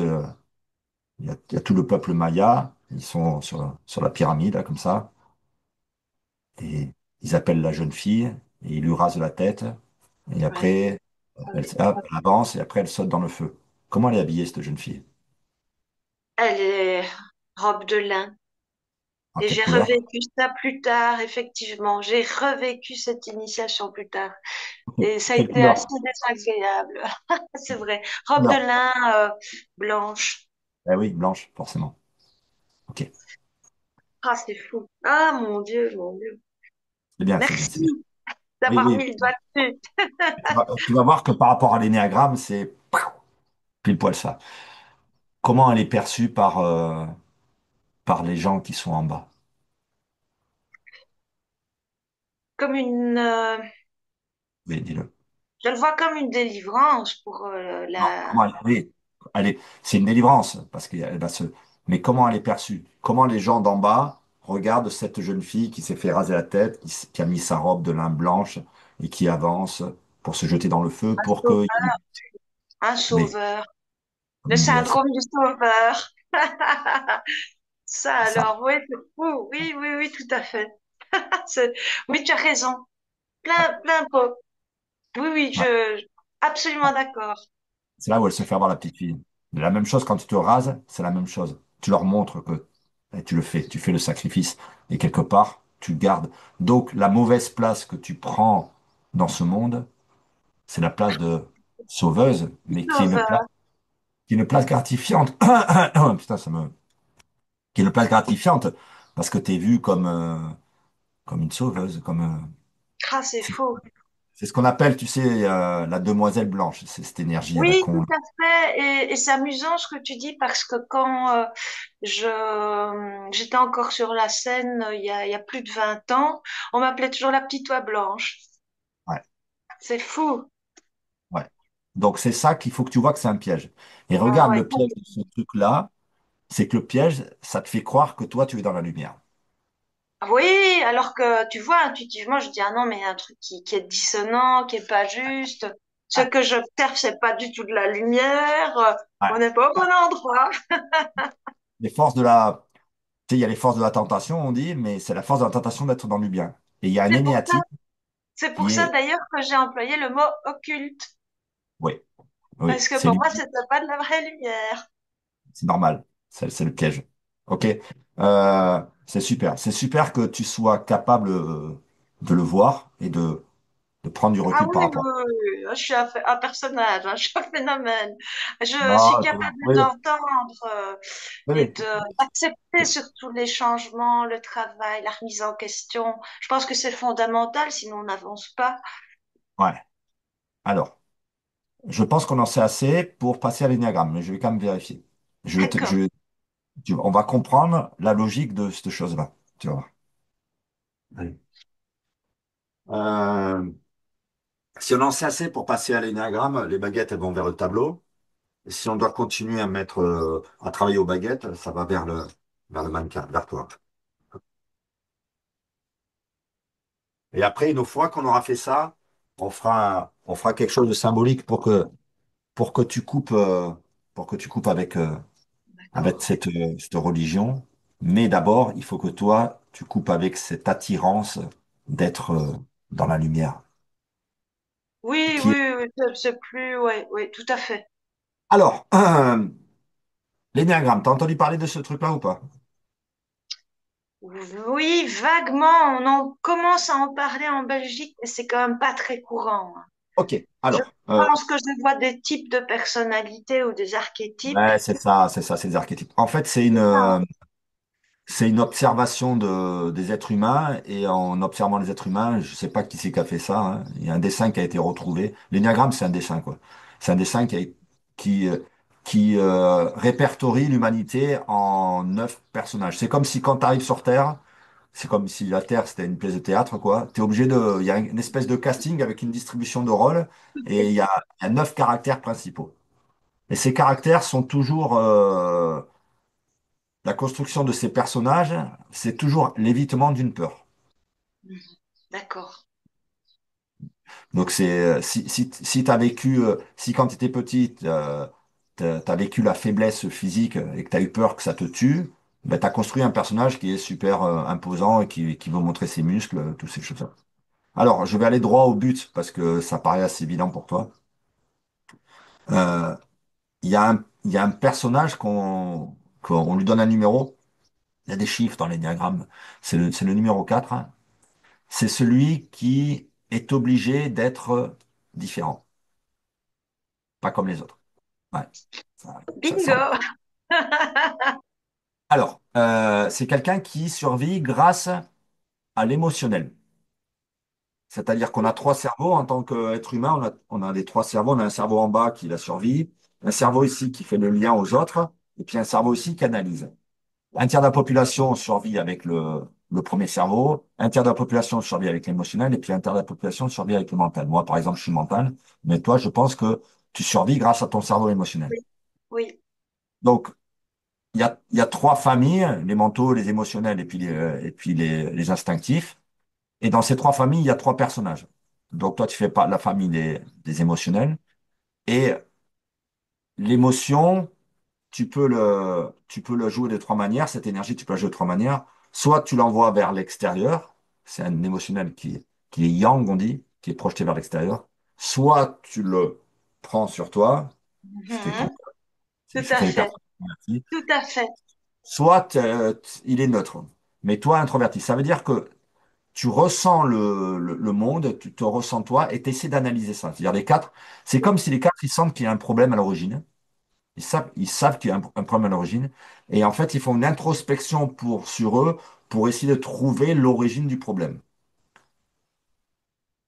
le peuple maya, ils sont sur la pyramide, là, comme ça, et ils appellent la jeune fille, et ils lui rasent la tête, et Ouais. après, hop, elle avance, et après, elle saute dans le feu. Comment elle est habillée, cette jeune fille? Elle est robe de lin. En Et quelle j'ai couleur? revécu ça plus tard, effectivement. J'ai revécu cette initiation plus tard. Et ça a Quelle été assez couleur? désagréable. C'est vrai. Robe de Couleur. lin blanche. Eh oui, blanche, forcément. Ok. Ah, c'est fou. Ah, mon Dieu, mon Dieu. C'est bien, c'est bien, c'est bien. Merci Oui, d'avoir oui. mis le doigt dessus. Tu vas voir que par rapport à l'énéagramme, c'est pile poil ça. Comment elle est perçue par les gens qui sont en bas? Comme une, Oui, dis-le. je le vois comme une délivrance pour Non, comment oui, c'est une délivrance, parce qu'elle va se. Mais comment elle est perçue? Comment les gens d'en bas regardent cette jeune fille qui s'est fait raser la tête, qui a mis sa robe de lin blanche et qui avance? pour se jeter dans le feu, Un pour que... sauveur. Un Mais, sauveur. Le mais syndrome du sauveur. Ça c'est ça. alors, oui, c'est fou. Oui, oui, oui, tout à fait. C'est- Oui, tu as raison. Ouais, Plein pot. Oui, oui, ouais. absolument d'accord. C'est là où elle se fait avoir la petite fille. Mais la même chose quand tu te rases, c'est la même chose. Tu leur montres que et tu le fais, tu fais le sacrifice. Et quelque part, tu gardes. Donc, la mauvaise place que tu prends dans ce monde, c'est la place de sauveuse, mais Sauveur. qui est une place gratifiante. Putain, qui est une place gratifiante parce que tu es vu comme, comme une sauveuse, comme, Ah, c'est c'est fou. c'est ce qu'on appelle, tu sais, la demoiselle blanche. C'est cette énergie à la Oui, con. tout à fait. Et c'est amusant ce que tu dis parce que quand j'étais encore sur la scène il y a plus de 20 ans, on m'appelait toujours la petite oie blanche. Ouais, C'est fou. ouais. Donc, c'est ça qu'il faut que tu vois que c'est un piège. Et Ah regarde ouais. le piège de ce truc-là, c'est que le piège, ça te fait croire que toi, tu es dans la lumière. Oui, alors que tu vois, intuitivement, je dis, ah non, mais il y a un truc qui est dissonant, qui est pas juste. Ce Ouais, que j'observe, c'est pas du tout de la lumière. ouais. On n'est pas au bon endroit. Les forces de la, tu sais, il y a les forces de la tentation, on dit, mais c'est la force de la tentation d'être dans le bien. Et il y a un C'est pour ça, énéatype c'est pour qui ça est, d'ailleurs que j'ai employé le mot occulte. oui, oui, Parce que c'est pour lui. moi, c'était pas de la vraie lumière. C'est normal. C'est le piège. OK? C'est super. C'est super que tu sois capable de le voir et de prendre du Ah recul oui, par oui, rapport. oui, oui. Je suis un personnage, hein, je suis un phénomène. Je suis Non, capable oui, d'entendre oui, et oui. de d'accepter surtout les changements, le travail, la remise en question. Je pense que c'est fondamental, sinon on n'avance pas. Ouais. Alors, je pense qu'on en sait assez pour passer à l'énéagramme, mais je vais quand même vérifier. D'accord. On va comprendre la logique de cette chose-là. Tu vois. Allez. Euh, si on en sait assez pour passer à l'énéagramme, les baguettes, elles vont vers le tableau. Et si on doit continuer à mettre, à travailler aux baguettes, ça va vers le mannequin, vers toi. Et après, une fois qu'on aura fait ça, on fera quelque chose de symbolique pour que tu coupes, pour que tu coupes avec D'accord. cette religion. Mais d'abord, il faut que toi, tu coupes avec cette attirance d'être, dans la lumière. Oui, Qui est... oui, oui, c'est plus, oui, oui, tout à fait. Alors, l'énéagramme, t'as entendu parler de ce truc-là ou pas? Oui, vaguement, on en commence à en parler en Belgique, mais c'est quand même pas très courant, hein. Ok, Je alors, pense que je vois des types de personnalités ou des archétypes. ouais, c'est des archétypes. En fait, c'est une observation des êtres humains, et en observant les êtres humains, je sais pas qui c'est qui a fait ça, hein. Il y a un dessin qui a été retrouvé. L'énéagramme, c'est un dessin, quoi. C'est un dessin qui, euh, qui répertorie l'humanité en 9 personnages. C'est comme si quand tu arrives sur Terre, c'est comme si la Terre, c'était une pièce de théâtre, quoi. T'es obligé de, il y a une espèce de casting avec une distribution de rôles, et il y a 9 caractères principaux. Et ces caractères sont toujours, la construction de ces personnages, c'est toujours l'évitement d'une peur. Mhm. D'accord. Donc si t'as vécu, si quand tu étais petite, t'as vécu la faiblesse physique et que t'as eu peur que ça te tue, ben t'as construit un personnage qui est super imposant et qui veut montrer ses muscles, toutes ces choses-là. Alors, je vais aller droit au but parce que ça paraît assez évident pour toi. Euh, il y a un personnage qu'on lui donne un numéro. Il y a des chiffres dans les diagrammes. C'est le numéro 4, hein. C'est celui qui est obligé d'être différent, pas comme les autres. Ouais, ça. Bingo! Alors, c'est quelqu'un qui survit grâce à l'émotionnel. C'est-à-dire qu'on a 3 cerveaux en tant qu'être humain. On a les 3 cerveaux. On a un cerveau en bas qui la survie, un cerveau ici qui fait le lien aux autres, et puis un cerveau ici qui analyse. Un tiers de la population survit avec le premier cerveau, un tiers de la population survit avec l'émotionnel, et puis un tiers de la population survit avec le mental. Moi, par exemple, je suis mental, mais toi, je pense que tu survis grâce à ton cerveau émotionnel. Oui, oui. Donc, il y a 3 familles, les mentaux, les émotionnels et puis les instinctifs. Et dans ces 3 familles, il y a 3 personnages. Donc toi, tu fais pas la famille des émotionnels. Et l'émotion, tu peux le jouer de trois manières. Cette énergie, tu peux la jouer de trois manières. Soit tu l'envoies vers l'extérieur. C'est un émotionnel qui est yang, on dit, qui est projeté vers l'extérieur. Soit tu le prends sur toi. C'était ton Mhm. cas. Tout à C'était les fait, personnes introverties. tout à fait. Soit il est neutre. Mais toi, introverti, ça veut dire que tu ressens le monde, tu te ressens toi et tu essaies d'analyser ça. C'est-à-dire les quatre, c'est Oui, comme si les quatre, ils sentent qu'il y a un problème à l'origine. Ils savent qu'il y a un problème à l'origine. Et en fait, ils font une introspection sur eux pour essayer de trouver l'origine du problème.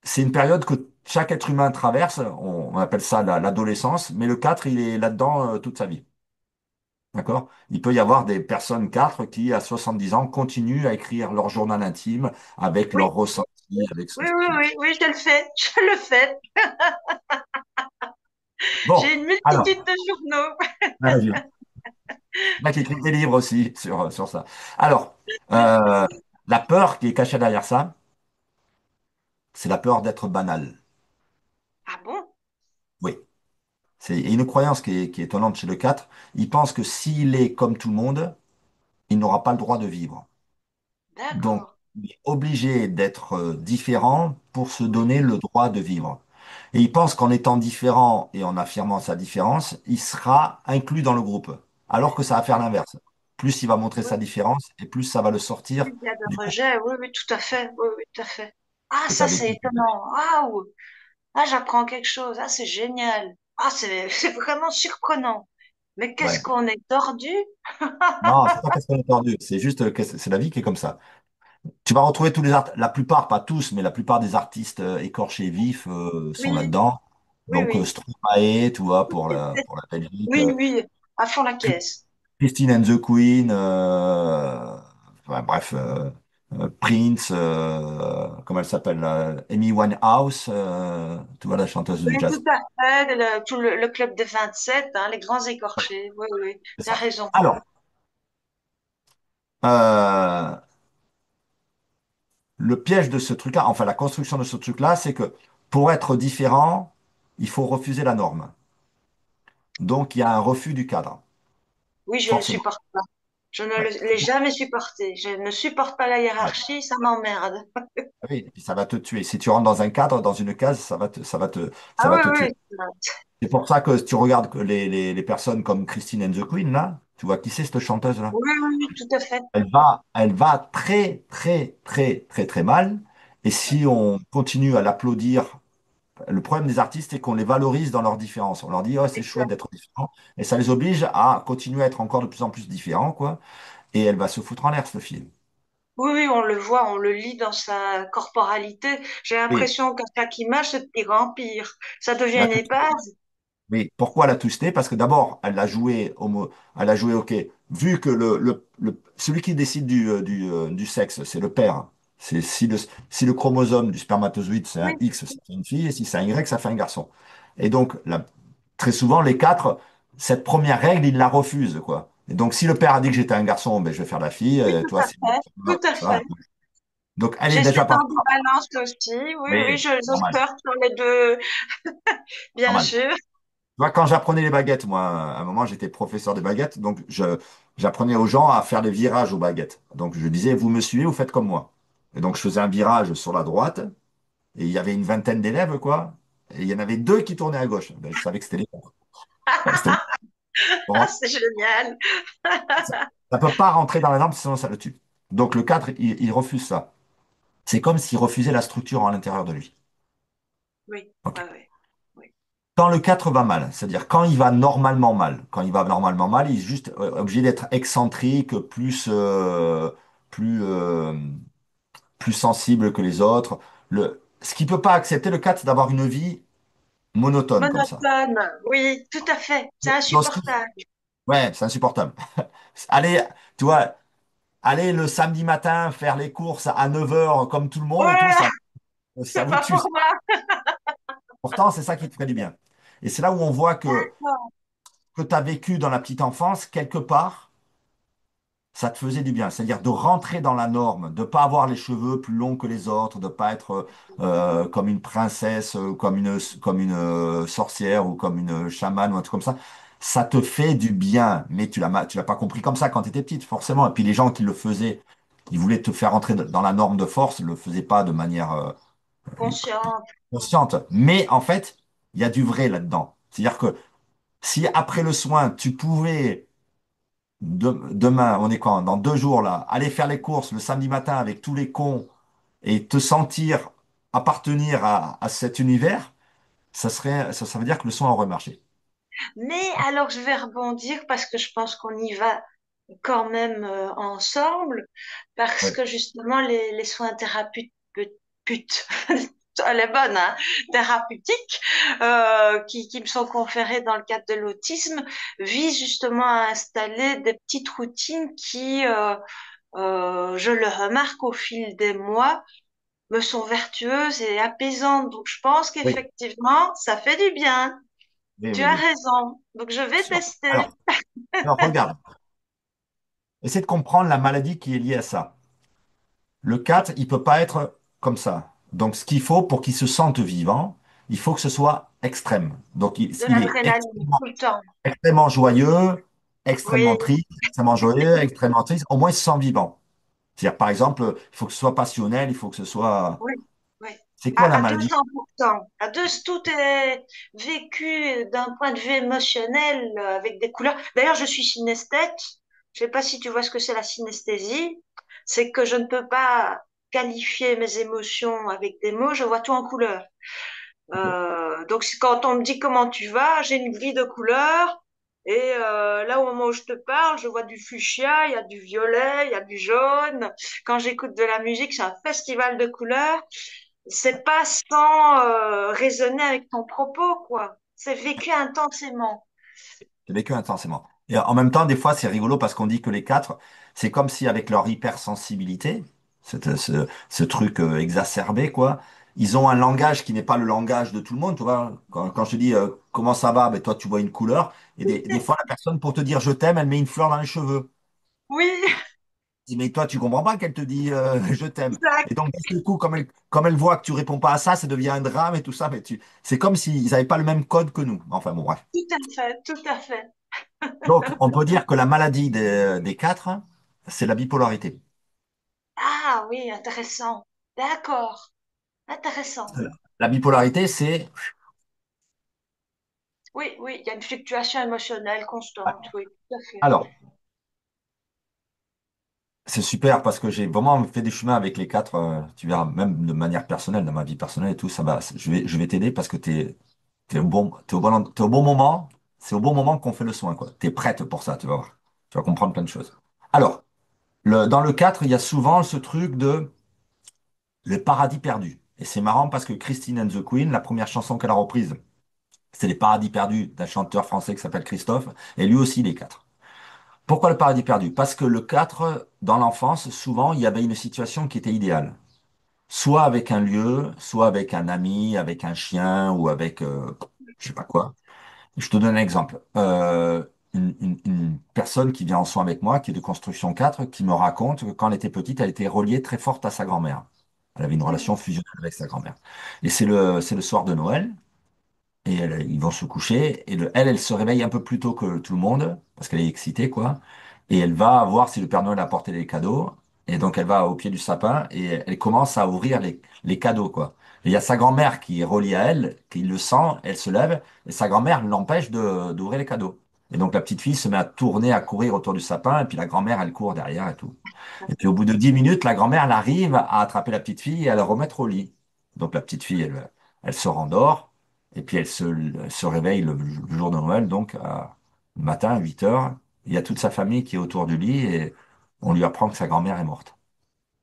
C'est une période que chaque être humain traverse. On appelle ça l'adolescence. Mais le 4, il est là-dedans toute sa vie. D'accord? Il peut y avoir des personnes 4 qui, à 70 ans, continuent à écrire leur journal intime avec oui, leurs ressentis, avec oui, ce oui, qui... oui, oui, je le fais, je le fais. Bon, J'ai une alors, multitude de journaux. vas-y. Il y en a qui écrivent des livres aussi sur ça. Alors, euh, la peur qui est cachée derrière ça, c'est la peur d'être banal. Ah bon? Oui. C'est une croyance qui est étonnante chez le 4. Il pense que s'il est comme tout le monde, il n'aura pas le droit de vivre. Donc, D'accord. il est obligé d'être différent pour se Oui, donner le droit de vivre. Et il pense qu'en étant différent et en affirmant sa différence, il sera inclus dans le groupe. Alors que ça va faire l'inverse. Plus il va montrer oui, sa différence et plus ça va le oui, sortir il y a de du groupe rejet. Oui, oui, tout à fait. Oui, oui, tout à fait. Ah, que tu ça, as c'est vécu. étonnant. Ah, oui. Ah, j'apprends quelque chose. Ah, c'est génial. Ah, c'est, c'est vraiment surprenant. Mais qu'est-ce Ouais. qu'on est tordu? Non, c'est pas parce qu'on est tordu, c'est juste que c'est la vie qui est comme ça. Tu vas retrouver tous les la plupart, pas tous, mais la plupart des artistes écorchés vifs sont Oui, là-dedans. oui, Donc oui. Stromae, tu vois, pour la Belgique, Oui, oui, à fond la caisse. Christine and the Queen, enfin, bref, Prince, comment elle s'appelle, là, Amy Winehouse, tu vois, la chanteuse Oui, du jazz. tout à fait. Tout le club des 27, hein, les grands écorchés. Oui, oui, C'est tu as ça. raison. Alors, euh, le piège de ce truc-là, enfin la construction de ce truc-là, c'est que pour être différent, il faut refuser la norme. Donc, il y a un refus du cadre, Oui, je le forcément. supporte pas. Je ne Ouais. l'ai jamais supporté. Je ne supporte pas la Ouais. hiérarchie, ça m'emmerde. Ah oui, et puis ça va te tuer. Si tu rentres dans un cadre, dans une case, ça Ah va oui, te tuer. oui, C'est pour ça que si tu regardes que les personnes comme Christine and the Queen, là, tu vois qui c'est cette chanteuse-là? oui, oui, oui, tout à fait. Elle va très, très, très, très, très mal. Et si on continue à l'applaudir, le problème des artistes, c'est qu'on les valorise dans leurs différences. On leur dit, oh, c'est chouette Exact. d'être différent. Et ça les oblige à continuer à être encore de plus en plus différents, quoi. Et elle va se foutre en l'air, ce film. Oui, oui, on le voit, on le lit dans sa corporalité. J'ai Oui. l'impression qu'à chaque image, c'est de pire en pire. Ça devient La une épave. Oui, pourquoi la twisté? Parce que d'abord, elle a joué, ok, vu que celui qui décide du sexe, c'est le père. C'est si le chromosome du spermatozoïde, c'est un Oui, X, ça fait une fille, et si c'est un Y, ça fait un garçon. Et donc, très souvent, les quatre, cette première règle, ils la refusent, quoi. Et donc, si le père a dit que j'étais un garçon, ben, je vais faire la fille, oui, tout toi, à c'est fait, tout à ça. fait. Donc, elle est J'ai déjà cette pas. ambivalence aussi. Oui, oui, Oui, je normal, surfe sur les deux, bien normal. sûr. Moi, quand j'apprenais les baguettes, moi, à un moment, j'étais professeur des baguettes, donc j'apprenais aux gens à faire les virages aux baguettes. Donc, je disais, vous me suivez, vous faites comme moi. Et donc, je faisais un virage sur la droite, et il y avait une vingtaine d'élèves, quoi. Et il y en avait deux qui tournaient à gauche. Ben, je savais que c'était les bons. C'était les Ah, bons. c'est génial. Ça ne peut pas rentrer dans la norme, sinon ça le tue. Donc, le cadre, il refuse ça. C'est comme s'il refusait la structure à l'intérieur de lui. Oui, Ok. oui, oui, oui. Quand le 4 va mal, c'est-à-dire quand il va normalement mal, quand il va normalement mal, il est juste obligé d'être excentrique, plus, euh, plus sensible que les autres. Ce qu'il peut pas accepter, le 4, c'est d'avoir une vie monotone comme ça. Monotone, oui, tout à fait. C'est Donc, insupportable. ouais, c'est insupportable. Allez, tu vois, aller le samedi matin faire les courses à 9 heures comme tout le monde et tout, Ouais, ça c'est vous pas tue. pour moi. Pourtant, c'est ça qui te ferait du bien. Et c'est là où on voit que tu as vécu dans la petite enfance, quelque part, ça te faisait du bien. C'est-à-dire de rentrer dans la norme, de pas avoir les cheveux plus longs que les autres, de pas être comme une princesse, comme une sorcière ou comme une chamane ou un truc comme ça. Ça te fait du bien, mais tu l'as pas compris comme ça quand tu étais petite, forcément. Et puis les gens qui le faisaient, ils voulaient te faire entrer dans la norme de force, le faisaient pas de manière Consciente. consciente. Mais en fait, il y a du vrai là-dedans. C'est-à-dire que si après le soin, tu pouvais demain, on est quand? Dans 2 jours là, aller faire les courses le samedi matin avec tous les cons et te sentir appartenir à cet univers, ça veut dire que le soin aurait marché. Mais alors, je vais rebondir parce que je pense qu'on y va quand même ensemble, parce Ouais. que justement, les soins thérapeutiques, elle est bonne, hein, thérapeutiques, qui me sont conférés dans le cadre de l'autisme, visent justement à installer des petites routines qui, je le remarque au fil des mois, me sont vertueuses et apaisantes. Donc, je pense Oui, qu'effectivement, ça fait du bien. oui, Tu oui, as oui. raison. Donc, je vais Sûr. tester. Alors, regarde, essaie de comprendre la maladie qui est liée à ça. Le 4, il peut pas être comme ça. Donc, ce qu'il faut pour qu'il se sente vivant, il faut que ce soit extrême. Donc, De il est l'adrénaline tout le temps. extrêmement joyeux, Oui, extrêmement triste, extrêmement joyeux, extrêmement triste. Au moins, il se sent vivant. C'est-à-dire, par exemple, il faut que ce soit passionnel, il faut que ce soit... oui, oui. C'est quoi la À maladie? 200%. Tout est vécu d'un point de vue émotionnel, avec des couleurs. D'ailleurs, je suis synesthète. Je sais pas si tu vois ce que c'est la synesthésie. C'est que je ne peux pas qualifier mes émotions avec des mots. Je vois tout en couleurs. Donc, quand on me dit comment tu vas, j'ai une grille de couleurs. Et là, au moment où je te parle, je vois du fuchsia, il y a du violet, il y a du jaune. Quand j'écoute de la musique, c'est un festival de couleurs. C'est pas sans raisonner avec ton propos, quoi. C'est vécu intensément. J'ai vécu intensément. Et en même temps, des fois, c'est rigolo parce qu'on dit que les 4, c'est comme si avec leur hypersensibilité, ce truc exacerbé, quoi, ils ont un langage qui n'est pas le langage de tout le monde. Tu vois, quand je te dis comment ça va, ben, toi, tu vois une couleur. Et des fois, la personne, pour te dire je t'aime, elle met une fleur dans les cheveux. Oui, Je dis, mais toi, tu comprends pas qu'elle te dit je t'aime. exact, Et donc, du coup, comme elle voit que tu réponds pas à ça, ça devient un drame et tout ça. Mais c'est comme s'ils n'avaient pas le même code que nous. Enfin, bon, bref. tout à fait, tout à fait. Donc, on peut dire que la maladie des 4, c'est la bipolarité. Ah oui, intéressant. D'accord, intéressant. La bipolarité, c'est... Oui, oui, il y a une fluctuation émotionnelle constante, oui, tout à fait. Alors, c'est super parce que j'ai vraiment fait des chemins avec les 4. Tu verras, même de manière personnelle, dans ma vie personnelle et tout, ça va. Je vais t'aider parce que t'es au bon moment. C'est au bon moment qu'on fait le soin, quoi. T'es prête pour ça, tu vas voir. Tu vas comprendre plein de choses. Alors, dans le 4, il y a souvent ce truc de le paradis perdu. Et c'est marrant parce que Christine and the Queen, la première chanson qu'elle a reprise, c'est Les Paradis perdus d'un chanteur français qui s'appelle Christophe, et lui aussi les 4. Pourquoi le paradis perdu? Parce que le 4, dans l'enfance, souvent, il y avait une situation qui était idéale. Soit avec un lieu, soit avec un ami, avec un chien ou avec je sais pas quoi. Je te donne un exemple. Une personne qui vient en soin avec moi, qui est de construction 4, qui me raconte que quand elle était petite, elle était reliée très forte à sa grand-mère. Elle avait une Mhm. relation fusionnelle avec sa grand-mère. Et c'est le soir de Noël. Et ils vont se coucher. Et elle se réveille un peu plus tôt que tout le monde, parce qu'elle est excitée, quoi. Et elle va voir si le Père Noël a apporté les cadeaux. Et donc, elle va au pied du sapin et elle commence à ouvrir les cadeaux, quoi. Et il y a sa grand-mère qui est reliée à elle, qui le sent, elle se lève, et sa grand-mère l'empêche d'ouvrir les cadeaux. Et donc, la petite fille se met à tourner, à courir autour du sapin, et puis la grand-mère, elle court derrière et tout. Et puis, au bout de 10 minutes, la grand-mère, elle arrive à attraper la petite fille et à la remettre au lit. Donc, la petite fille, elle se rendort. Et puis elle se réveille le jour de Noël, donc le matin à 8 heures. Il y a toute sa famille qui est autour du lit et on lui apprend que sa grand-mère est morte.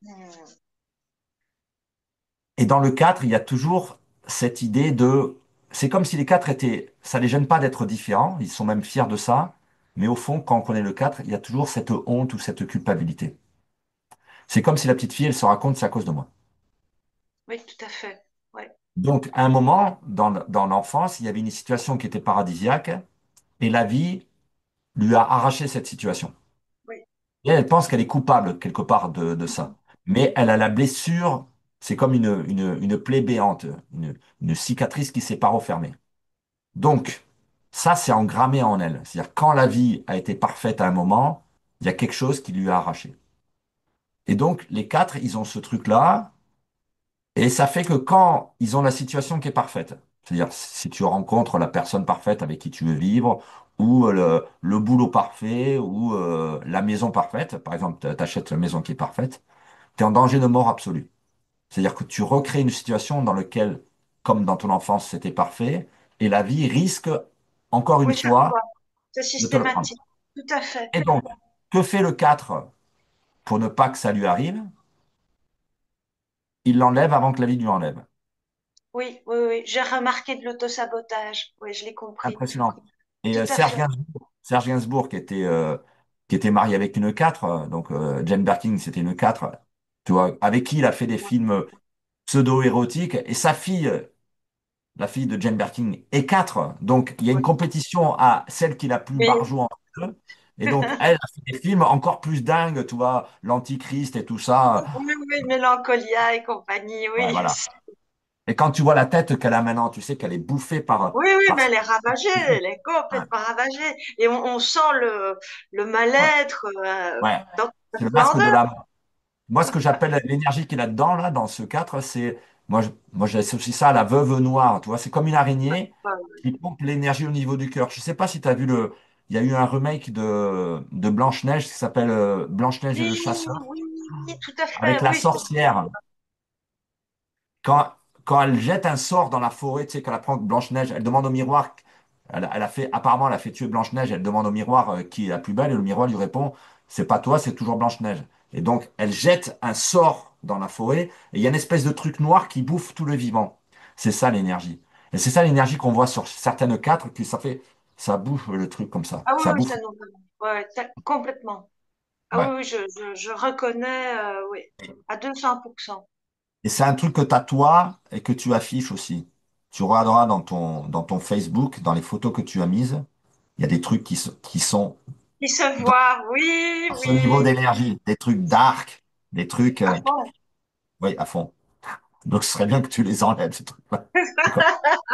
Mhm. Et dans le 4, il y a toujours cette idée de... C'est comme si les 4 étaient... Ça les gêne pas d'être différents, ils sont même fiers de ça. Mais au fond, quand on connaît le 4, il y a toujours cette honte ou cette culpabilité. C'est comme si la petite fille, elle se raconte, c'est à cause de moi. Oui, tout à fait. Ouais. Donc, à un moment, dans l'enfance, il y avait une situation qui était paradisiaque et la vie lui a arraché cette situation. Oui. Et elle pense qu'elle est coupable quelque part de ça. Mais elle a la blessure, c'est comme une plaie béante, une cicatrice qui s'est pas refermée. Donc, ça, c'est engrammé en elle. C'est-à-dire, quand la vie a été parfaite à un moment, il y a quelque chose qui lui a arraché. Et donc, les quatre, ils ont ce truc-là, et ça fait que quand ils ont la situation qui est parfaite, c'est-à-dire si tu rencontres la personne parfaite avec qui tu veux vivre, ou le boulot parfait, ou la maison parfaite, par exemple, tu achètes la maison qui est parfaite, tu es en danger de mort absolue. C'est-à-dire que tu recrées une situation dans laquelle, comme dans ton enfance, c'était parfait, et la vie risque, encore une Oui, je fois, vois. C'est de te le prendre. systématique. Tout à fait. Et donc, que fait le 4 pour ne pas que ça lui arrive? Il l'enlève avant que la vie lui enlève. Oui, oui, oui. J'ai remarqué de l'autosabotage. Oui, je l'ai compris. Impressionnant. Et Tout à fait. Serge Gainsbourg qui était marié avec une 4, donc Jane Birkin, c'était une 4, tu vois, avec qui il a fait des films pseudo-érotiques, et sa fille, la fille de Jane Birkin, est 4. Donc il y a une Oui. compétition à celle qui est la plus Oui, barjot entre eux. Et donc elle a fait des films encore plus dingues, tu vois, l'Antichrist et tout ça. oui, oui, Mélancolia et compagnie, Ouais, oui. voilà. Et quand tu vois la tête qu'elle a maintenant, tu sais qu'elle est bouffée Oui, oui, par mais ce... elle est ravagée, elle est Ouais, complètement ravagée. Et on sent le ouais, mal-être ouais. dans sa C'est le masque de splendeur. l'âme. Moi, ce que j'appelle l'énergie qui est là-dedans, là, dans ce 4, c'est, moi, j'associe ça à la veuve noire. Tu vois, c'est comme une araignée Ouais. qui pompe l'énergie au niveau du cœur. Je sais pas si tu as vu il y a eu un remake de Blanche-Neige qui s'appelle Blanche-Neige et Oui, le chasseur, oui, oui, tout à fait, avec la oui. sorcière. Quand, quand elle jette un sort dans la forêt, tu sais, quand elle prend Blanche-Neige, elle demande au miroir, elle a fait, apparemment, elle a fait tuer Blanche-Neige, elle demande au miroir qui est la plus belle, et le miroir lui répond, c'est pas toi, c'est toujours Blanche-Neige. Et donc, elle jette un sort dans la forêt, et il y a une espèce de truc noir qui bouffe tout le vivant. C'est ça l'énergie. Et c'est ça l'énergie qu'on voit sur certaines quatre, que ça fait, ça bouffe le truc comme ça. Ah oui, Ça oui, bouffe. ça nous ouais, complètement. Ah oui, Ouais. oui, je reconnais, oui, à 200%. Et c'est un truc que tu as toi et que tu affiches aussi. Tu regarderas dans ton Facebook, dans les photos que tu as mises, il y a des trucs qui sont Qui se dans voit, oui, ce niveau oui, d'énergie, des trucs dark, des trucs, à fond. oui, à fond. Donc, ce serait bien que tu les enlèves, ces trucs-là. D'accord.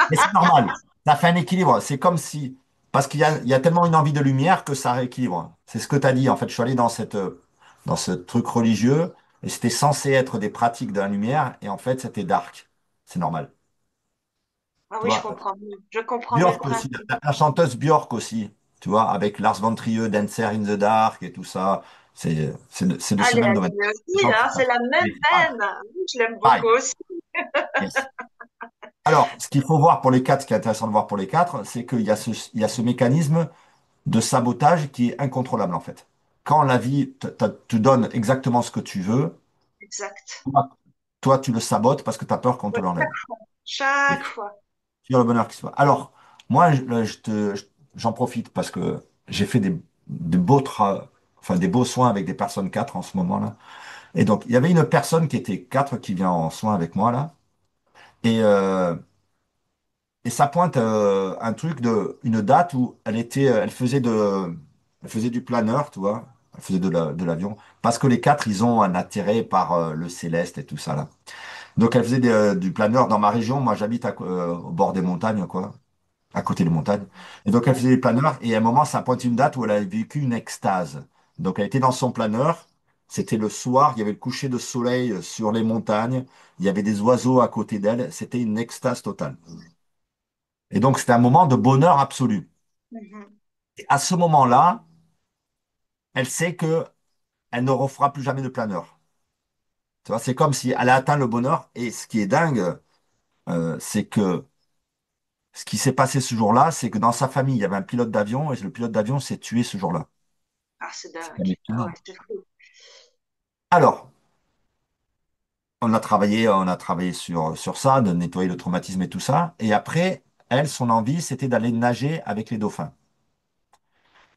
Mais c'est normal. Ça fait un équilibre. C'est comme si, parce il y a tellement une envie de lumière que ça rééquilibre. C'est ce que tu as dit. En fait, je suis allé dans ce truc religieux et c'était censé être des pratiques de la lumière et en fait, c'était dark. C'est normal. Ah Tu oui, vois, je comprends mieux le Björk aussi, principe. la chanteuse Björk aussi, tu vois, avec Lars von Trier, Dancer in the Dark et tout ça. C'est de ce Allez, même domaine. allez Les aussi, gens qui hein, c'est passent. la même Mais pareil, peine. Oui, je l'aime beaucoup pareil. aussi. Yes. Alors, ce qu'il faut voir pour les quatre, ce qui est intéressant de voir pour les quatre, c'est il y a ce mécanisme de sabotage qui est incontrôlable en fait. Quand la vie te donne exactement ce que tu veux, Exact. toi, tu le sabotes parce que tu as peur qu'on te Oui, l'enlève. Et chaque tu fois. tires le bonheur qui soit. Alors, moi, j'en profite parce que j'ai fait des enfin, des beaux soins avec des personnes 4 en ce moment-là. Et donc, il y avait une personne qui était 4 qui vient en soins avec moi là. Et, euh, et ça pointe un truc une date où elle faisait du planeur, tu vois. Elle faisait de l'avion. Parce que les 4 ils ont un intérêt par le céleste et tout ça là. Donc, elle faisait du planeur dans ma région. Moi, j'habite au bord des montagnes, quoi, à côté des montagnes. Et donc, elle Ouais. faisait des planeurs, et à un moment, ça pointe une date où elle a vécu une extase. Donc, elle était dans son planeur, c'était le soir, il y avait le coucher de soleil sur les montagnes, il y avait des oiseaux à côté d'elle, c'était une extase totale. Et donc, c'était un moment de bonheur absolu. Mhm. Et à ce moment-là, elle sait que elle ne refera plus jamais de planeur. Tu vois, c'est comme si elle a atteint le bonheur, et ce qui est dingue, c'est que ce qui s'est passé ce jour-là, c'est que dans sa famille, il y avait un pilote d'avion, et le pilote d'avion s'est tué ce jour-là. Ah, c'est C'est dingue. quand même Ah ouais, étonnant. c'est fou. Alors, on a travaillé sur ça, de nettoyer le traumatisme et tout ça. Et après, elle, son envie, c'était d'aller nager avec les dauphins.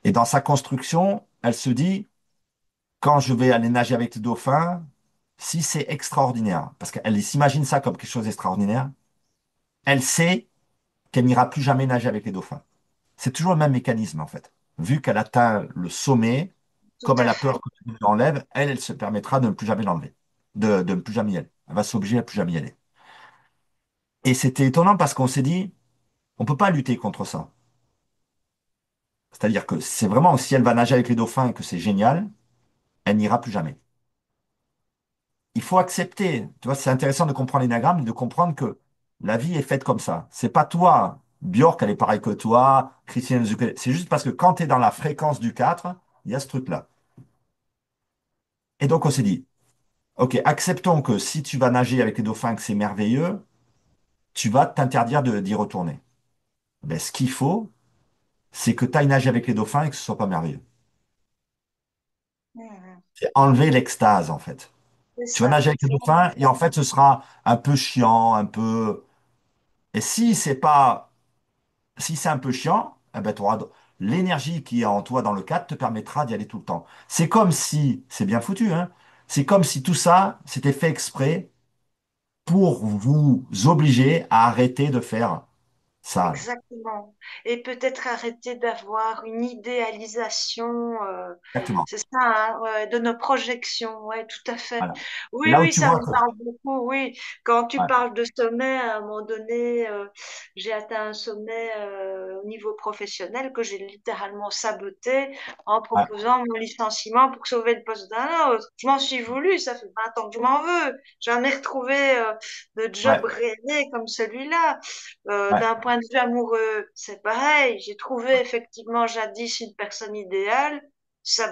Et dans sa construction, elle se dit, quand je vais aller nager avec les dauphins, si c'est extraordinaire, parce qu'elle s'imagine ça comme quelque chose d'extraordinaire, elle sait qu'elle n'ira plus jamais nager avec les dauphins. C'est toujours le même mécanisme, en fait. Vu qu'elle atteint le sommet, tout comme elle à a peur fait. que tu l'enlèves, elle se permettra de ne plus jamais l'enlever, de ne plus jamais y aller. Elle va s'obliger à plus jamais y aller. Et c'était étonnant parce qu'on s'est dit, on ne peut pas lutter contre ça. C'est-à-dire que c'est vraiment, si elle va nager avec les dauphins et que c'est génial, elle n'ira plus jamais. Il faut accepter. Tu vois, c'est intéressant de comprendre l'énagramme et de comprendre que la vie est faite comme ça. C'est pas toi, Björk, elle est pareille que toi, Christiane Zucca. C'est juste parce que quand tu es dans la fréquence du 4, il y a ce truc-là. Et donc, on s'est dit, OK, acceptons que si tu vas nager avec les dauphins, que c'est merveilleux, tu vas t'interdire d'y retourner. Ben, ce qu'il faut, c'est que tu ailles nager avec les dauphins et que ce soit pas merveilleux. Mhm. C'est enlever l'extase, en fait. C'est Tu vas ça. nager avec les dauphins et en fait, ce sera un peu chiant, un peu. Et si c'est un peu chiant, eh ben, l'énergie qui est en toi dans le 4 te permettra d'y aller tout le temps. C'est comme si, c'est bien foutu, hein, c'est comme si tout ça, c'était fait exprès pour vous obliger à arrêter de faire ça. Exactement. Et peut-être arrêter d'avoir une idéalisation, Exactement. c'est ça, hein, ouais, de nos projections. Ouais, tout à fait. Voilà. Et Oui, là où oui, tu ça vois me que. parle beaucoup. Oui, quand tu Ouais, parles de sommet, à un moment donné, j'ai atteint un sommet au niveau professionnel que j'ai littéralement saboté en ouais, proposant mon licenciement pour sauver le poste d'un autre. Je m'en suis voulu, ça fait 20 ans que je m'en veux. Jamais retrouvé de job ouais, rêvé comme celui-là. ouais, D'un point de vue amoureux, c'est pareil. J'ai trouvé effectivement jadis une personne idéale.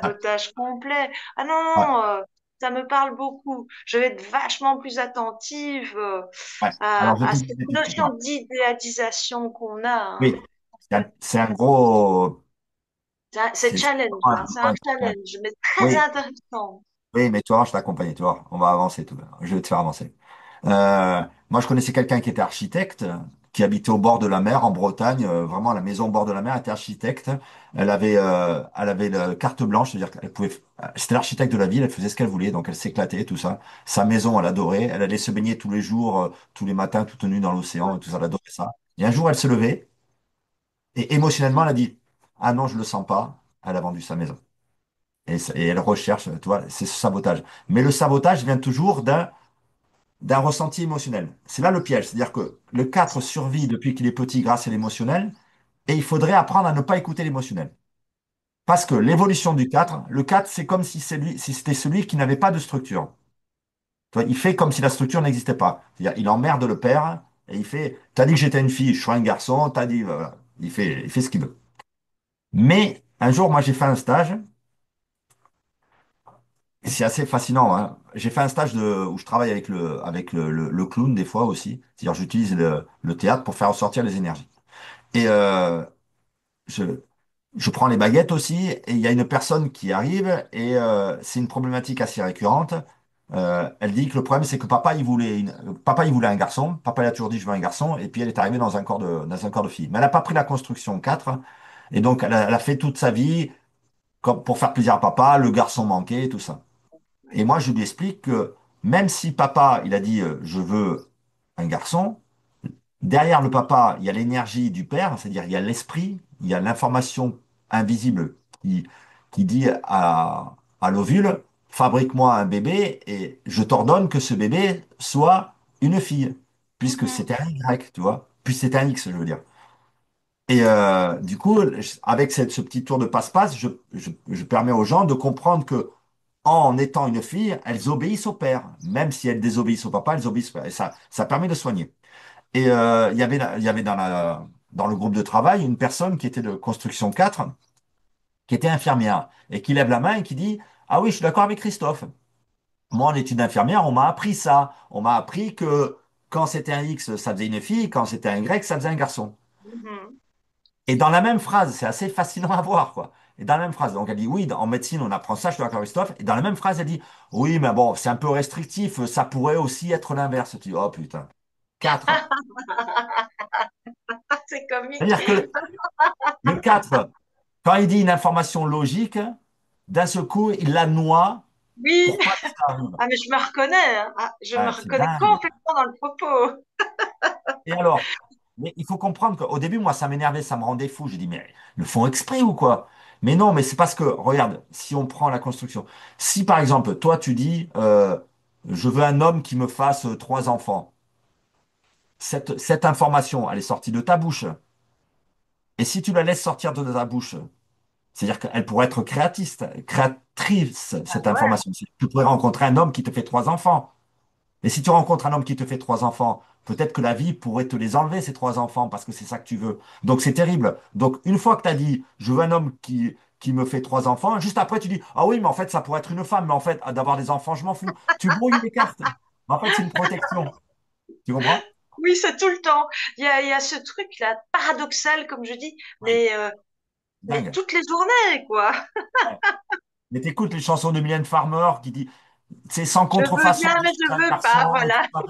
ouais, Sabotage complet. Ah non, ouais, non, ça me parle beaucoup. Je vais être vachement plus attentive ouais. Alors, je à te cette disais tout à notion l'heure. d'idéalisation qu'on a, hein. Oui, c'est un gros. C'est C'est challenge, vraiment hein, un c'est gros un impact. challenge, mais très Oui, intéressant. oui, mais tu vois, je t'accompagne, tu vois, on va avancer tout. Je vais te faire avancer. Moi, je connaissais quelqu'un qui était architecte, qui habitait au bord de la mer en Bretagne, vraiment la maison au bord de la mer, elle était architecte. Elle avait la carte blanche, c'est-à-dire qu'elle pouvait. C'était l'architecte de la ville, elle faisait ce qu'elle voulait, donc elle s'éclatait, tout ça. Sa maison, elle adorait. Elle allait se baigner tous les jours, tous les matins, toute nue dans l'océan, et tout ça, elle adorait ça. Et un jour, elle se levait, et émotionnellement, elle a dit, ah non, je le sens pas. Elle a vendu sa maison. Et elle recherche, tu vois, c'est ce sabotage. Mais le sabotage vient toujours d'un ressenti émotionnel. C'est là le piège. C'est-à-dire que le 4 survit depuis qu'il est petit grâce à l'émotionnel, et il faudrait apprendre à ne pas écouter l'émotionnel. Parce que l'évolution du 4, le 4, c'est comme si c'était celui qui n'avait pas de structure. Tu vois, il fait comme si la structure n'existait pas. C'est-à-dire, il emmerde le père, et il fait, t'as dit que j'étais une fille, je suis un garçon, t'as dit, voilà. Il fait ce qu'il veut. Mais un jour, moi, j'ai fait un stage. C'est assez fascinant, hein. J'ai fait un stage où je travaille avec le clown des fois aussi. C'est-à-dire j'utilise le théâtre pour faire ressortir les énergies. Et je, je prends les baguettes aussi, et il y a une personne qui arrive, et c'est une problématique assez récurrente. Elle dit que le problème, c'est que papa, il voulait un garçon. Papa, il a toujours dit, je veux un garçon. Et puis elle est arrivée dans un corps de fille. Mais elle n'a pas pris la construction 4. Et donc, elle a fait toute sa vie comme pour faire plaisir à papa, le garçon manqué, tout ça. Et moi, je lui explique que même si papa, il a dit je veux un garçon, derrière le papa, il y a l'énergie du père, c'est-à-dire il y a l'esprit, il y a l'information invisible qui dit à l'ovule, fabrique-moi un bébé et je t'ordonne que ce bébé soit une fille, puisque Mhm. c'était un Y, tu vois, puis c'était un X, je veux dire. Et du coup, avec ce petit tour de passe-passe, je permets aux gens de comprendre que en étant une fille, elles obéissent au père. Même si elles désobéissent au papa, elles obéissent au père. Et ça permet de soigner. Et il y avait dans le groupe de travail une personne qui était de construction 4, qui était infirmière, et qui lève la main et qui dit, ah oui, je suis d'accord avec Christophe. Moi, en études d'infirmière, on m'a appris ça. On m'a appris que quand c'était un X, ça faisait une fille, quand c'était un Y, ça faisait un garçon. Mhm. Et dans la même phrase, c'est assez fascinant à voir, quoi. Et dans la même phrase, donc elle dit oui, en médecine, on apprend ça, je suis d'accord avec Christophe. Et dans la même phrase, elle dit oui, mais bon, c'est un peu restrictif, ça pourrait aussi être l'inverse. Tu dis, oh putain, 4. C'est comique. C'est-à-dire que le 4, quand il dit une information logique, d'un seul coup, il la noie Oui, pour pas que ça arrive. ah, mais je me reconnais, hein. Ah, je me Ouais, c'est reconnais dingue. complètement dans le propos. Et alors, mais il faut comprendre qu'au début, moi, ça m'énervait, ça me rendait fou. Je dis, mais ils le font exprès ou quoi? Mais non, mais c'est parce que, regarde, si on prend la construction, si par exemple, toi tu dis, je veux un homme qui me fasse trois enfants, cette information, elle est sortie de ta bouche. Et si tu la laisses sortir de ta bouche, c'est-à-dire qu'elle pourrait être créatrice, Ah cette ouais. information. Tu pourrais rencontrer un homme qui te fait trois enfants. Et si tu rencontres un homme qui te fait trois enfants, peut-être que la vie pourrait te les enlever, ces trois enfants, parce que c'est ça que tu veux. Donc c'est terrible. Donc une fois que tu as dit, je veux un homme qui me fait trois enfants, juste après tu dis, ah oui, mais en fait, ça pourrait être une femme, mais en fait, d'avoir des enfants, je m'en fous. Tu brouilles les cartes. En fait, c'est une protection. Tu comprends? Oui, c'est tout le temps. Il y a ce truc-là, paradoxal, comme je dis, Oui. mais Dingue. toutes les journées, quoi. Ouais. Mais t'écoutes les chansons de Mylène Farmer qui dit, c'est sans Je veux contrefaçon, bien, je mais suis je un veux pas, garçon, et tout voilà. ça.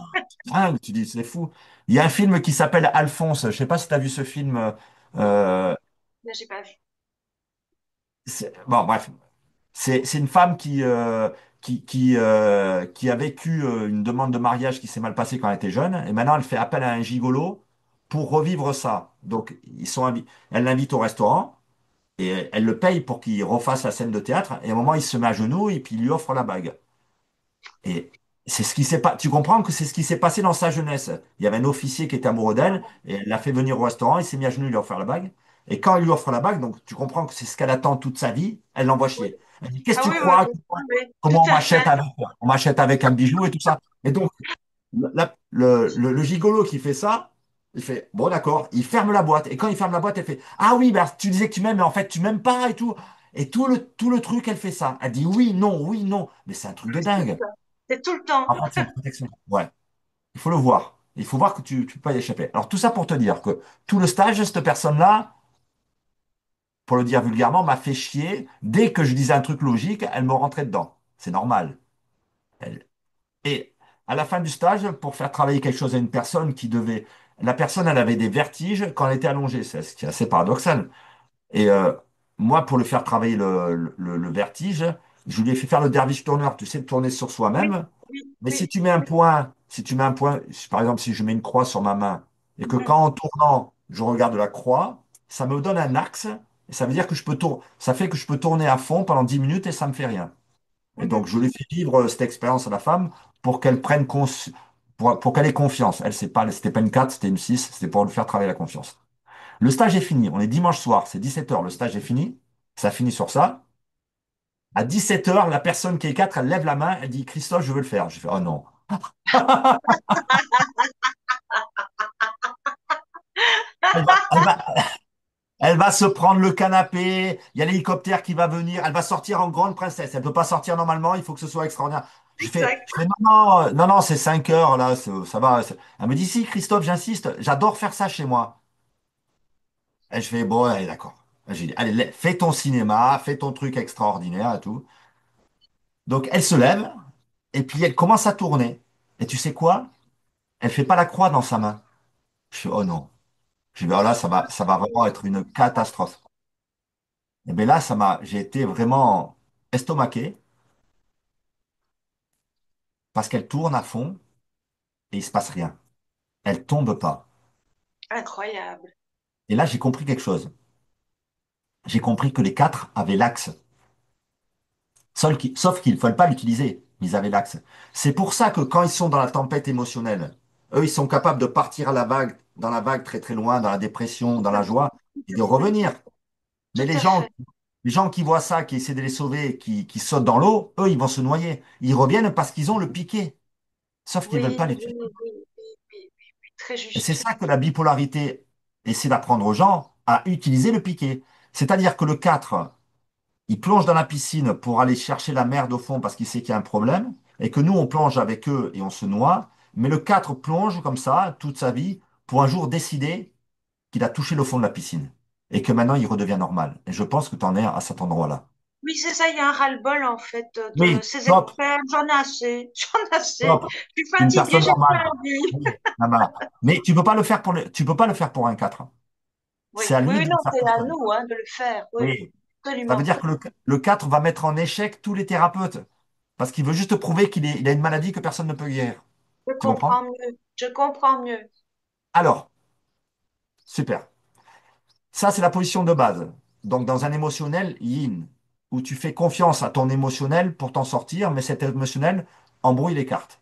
Dingue, tu dis, c'est fou. Il y a un film qui s'appelle Alphonse. Je sais pas si tu as vu ce film. Non, euh, là, j'ai pas vu. Bon, bref. C'est une femme qui a vécu une demande de mariage qui s'est mal passée quand elle était jeune, et maintenant elle fait appel à un gigolo pour revivre ça. Donc, elle l'invite au restaurant, et elle le paye pour qu'il refasse la scène de théâtre, et à un moment, il se met à genoux, et puis il lui offre la bague. Et c'est ce qui s'est pas. Tu comprends que c'est ce qui s'est passé dans sa jeunesse. Il y avait un officier qui était amoureux d'elle et elle l'a fait venir au restaurant. Il s'est mis à genoux, il lui a offert la bague. Et quand il lui offre la bague, donc tu comprends que c'est ce qu'elle attend toute sa vie. Elle l'envoie Oui. chier. Elle dit, qu'est-ce que Ah tu oui, oui, crois? oui, oui, oui, tout Comment à fait. on m'achète avec un bijou et tout ça. Et donc le gigolo qui fait ça, il fait bon d'accord. Il ferme la boîte et quand il ferme la boîte, elle fait ah oui, bah, tu disais que tu m'aimes, mais en fait tu m'aimes pas et tout. Et tout le truc, elle fait ça. Elle dit oui, non, oui, non. Mais c'est un truc de C'est dingue. ça. C'est tout le temps. En fait, c'est une protection. Ouais, il faut le voir. Il faut voir que tu peux pas y échapper. Alors, tout ça pour te dire que tout le stage, cette personne-là, pour le dire vulgairement, m'a fait chier. Dès que je disais un truc logique, elle me rentrait dedans. C'est normal. Elle- Et à la fin du stage, pour faire travailler quelque chose à une personne qui devait. La personne, elle avait des vertiges quand elle était allongée. C'est ce qui est assez paradoxal. Et moi, pour le faire travailler le vertige, je lui ai fait faire le derviche tourneur. Tu sais, de tourner sur Oui, soi-même. oui, Mais si oui. tu mets un point, si tu mets un point, par exemple, si je mets une croix sur ma main et que Mhm, quand en tournant, je regarde la croix, ça me donne un axe et ça veut dire que ça fait que je peux tourner à fond pendant 10 minutes et ça me fait rien. Et donc, mhm. je lui fais vivre cette expérience à la femme pour qu'elle prenne pour qu'elle ait confiance. Elle, c'était pas une 4, c'était une 6, c'était pour lui faire travailler la confiance. Le stage est fini. On est dimanche soir, c'est 17 heures. Le stage est fini. Ça finit sur ça. À 17 heures, la personne qui est 4, elle lève la main, elle dit, Christophe, je veux le faire. Je fais, oh non. Elle va se prendre le canapé, il y a l'hélicoptère qui va venir, elle va sortir en grande princesse. Elle ne peut pas sortir normalement, il faut que ce soit extraordinaire. Je fais, Exact. je fais non, non, non, non, c'est 5 heures là, ça va. Elle me dit, si, Christophe, j'insiste, j'adore faire ça chez moi. Et je fais, bon, allez, d'accord. J'ai dit, allez, fais ton cinéma, fais ton truc extraordinaire et tout. Donc elle se lève, et puis elle commence à tourner. Et tu sais quoi? Elle fait pas la croix dans sa main. Je fais, oh non. Je vais, oh là, ça va vraiment être une catastrophe. Et bien là, j'ai été vraiment estomaqué parce qu'elle tourne à fond et il se passe rien. Elle tombe pas. Incroyable. Et là, j'ai compris quelque chose. J'ai compris que les quatre avaient l'axe. Sauf qu'ils ne veulent pas l'utiliser. Ils avaient l'axe. C'est pour ça que quand ils sont dans la tempête émotionnelle, eux, ils sont capables de partir à la vague, dans la vague très très loin, dans la dépression, dans Tout à la fait. joie, Tout et à de fait. revenir. Mais Tout à fait. les gens qui voient ça, qui essaient de les sauver, qui sautent dans l'eau, eux, ils vont se noyer. Ils reviennent parce qu'ils ont le piqué. Sauf qu'ils ne veulent Oui, pas oui, l'utiliser. oui, oui, oui, oui. Très Et c'est juste. ça que la bipolarité essaie d'apprendre aux gens à utiliser le piqué. C'est-à-dire que le 4, il plonge dans la piscine pour aller chercher la merde au fond parce qu'il sait qu'il y a un problème, et que nous, on plonge avec eux et on se noie. Mais le 4 plonge comme ça toute sa vie pour un jour décider qu'il a touché le fond de la piscine et que maintenant il redevient normal. Et je pense que tu en es à cet endroit-là. Oui, c'est ça, il y a un ras-le-bol en fait de Oui, ces top, experts. J'en ai assez, j'en ai assez. top. Je suis Une fatiguée, personne j'ai plus normale. envie. Oui, Nana. Mais tu peux pas le faire pour un 4. C'est Oui, à oui, lui oui, de non, le faire c'est tout à seul. nous hein, de le faire. Oui, Oui. Ça veut absolument. dire que le 4 va mettre en échec tous les thérapeutes parce qu'il veut juste prouver il a une maladie que personne ne peut guérir. Je Tu comprends? comprends mieux. Je comprends mieux. Alors, super. Ça, c'est la position de base. donc dans un émotionnel yin, où tu fais confiance à ton émotionnel pour t'en sortir, mais cet émotionnel embrouille les cartes.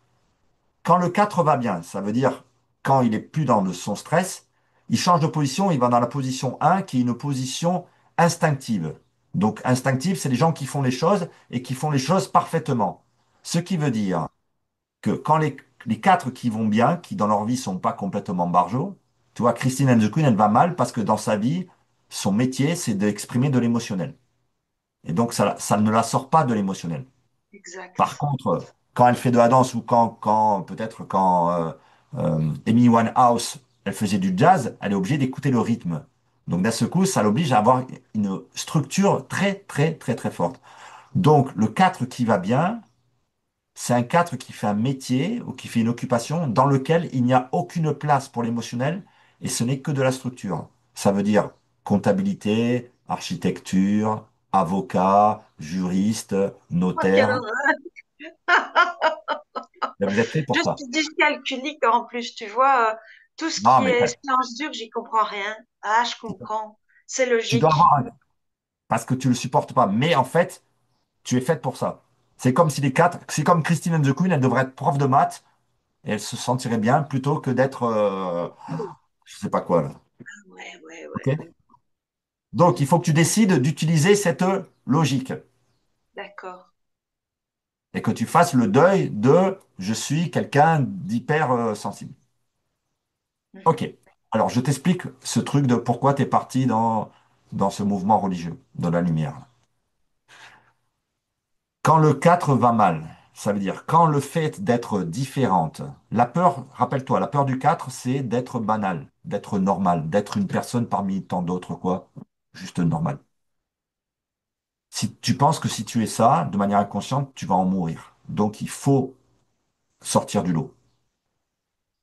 Quand le 4 va bien, ça veut dire quand il est plus dans son stress, il change de position, il va dans la position 1, qui est une position instinctive. Donc instinctive, c'est les gens qui font les choses et qui font les choses parfaitement. Ce qui veut dire que quand les 4 qui vont bien, qui dans leur vie sont pas complètement barjots, tu vois, Christine and the Queen, elle va mal parce que dans sa vie, son métier, c'est d'exprimer de l'émotionnel. Et donc, ça ne la sort pas de l'émotionnel. Par Exact. contre, quand elle fait de la danse ou peut-être quand Amy Winehouse, elle faisait du jazz, elle est obligée d'écouter le rythme. Donc d'un seul coup, ça l'oblige à avoir une structure très, très, très, très forte. Donc le 4 qui va bien, c'est un 4 qui fait un métier ou qui fait une occupation dans lequel il n'y a aucune place pour l'émotionnel et ce n'est que de la structure. Ça veut dire comptabilité, architecture, avocat, juriste, Oh, quelle notaire. horreur. Mais vous êtes fait Je pour ça. suis dyscalculique en plus, tu vois. Tout ce Non, qui mais est sciences dures, j'y comprends rien. Ah, je comprends. C'est tu dois logique. avoir parce que tu le supportes pas. Mais en fait, tu es faite pour ça. C'est comme si les 4, c'est comme Christine and the Queen, elle devrait être prof de maths et elle se sentirait bien plutôt que d'être, je sais pas quoi là. Ouais, ouais, Ok. ouais, ouais. Donc, il faut que tu décides d'utiliser cette logique D'accord. et que tu fasses le deuil de je suis quelqu'un d'hyper sensible. Mhm. Ok. Alors, je t'explique ce truc de pourquoi tu es parti dans ce mouvement religieux de la lumière. Quand le 4 va mal, ça veut dire quand le fait d'être différente, la peur, rappelle-toi, la peur du 4, c'est d'être banal, d'être normal, d'être une personne parmi tant d'autres, quoi, juste normal. Si tu penses que si tu es ça, de manière inconsciente, tu vas en mourir. Donc il faut sortir du lot.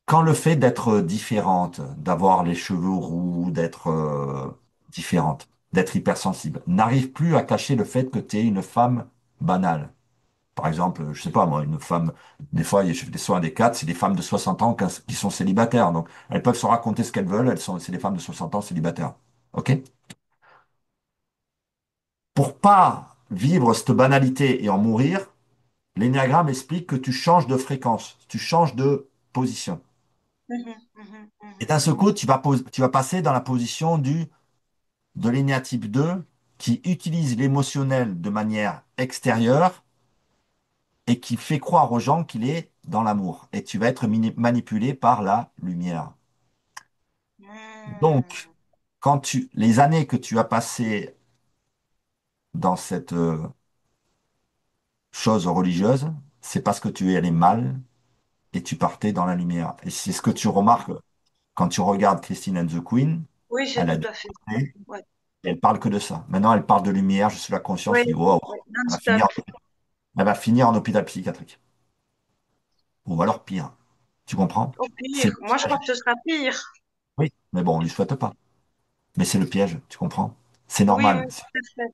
Quand le fait d'être différente, d'avoir les cheveux roux, d'être différente, d'être hypersensible, n'arrive plus à cacher le fait que tu es une femme banale. Par exemple, je sais pas moi, une femme, des fois, je fais des soins des quatre, c'est des femmes de 60 ans qui sont célibataires. Donc, elles peuvent se raconter ce qu'elles veulent, c'est des femmes de 60 ans célibataires. OK? Pour pas vivre cette banalité et en mourir, l'énéagramme explique que tu changes de fréquence, tu changes de position. Mhm, mhm, Et mhm. d'un seul coup, tu vas passer dans la position de l'énéatype 2 qui utilise l'émotionnel de manière extérieure et qui fait croire aux gens qu'il est dans l'amour. Et tu vas être manipulé par la lumière. Donc, Hmm. les années que tu as passées dans cette chose religieuse, c'est parce que tu es allé mal et tu partais dans la lumière. Et c'est ce que tu remarques quand tu regardes Christine and the Queen. Oui, c'est Elle a tout dit, à fait ça. Ouais. elle parle que de ça. Maintenant, elle parle de lumière. Je suis la conscience. Oui, Je dis, wow, oui, elle va non-stop. finir, elle va finir en hôpital psychiatrique. Ou alors pire. Tu comprends? Au C'est pire, le moi je crois piège. que ce sera pire. Oui, mais bon, on lui souhaite pas. Mais c'est le piège. Tu comprends? C'est Oui, oui, normal. tout à fait.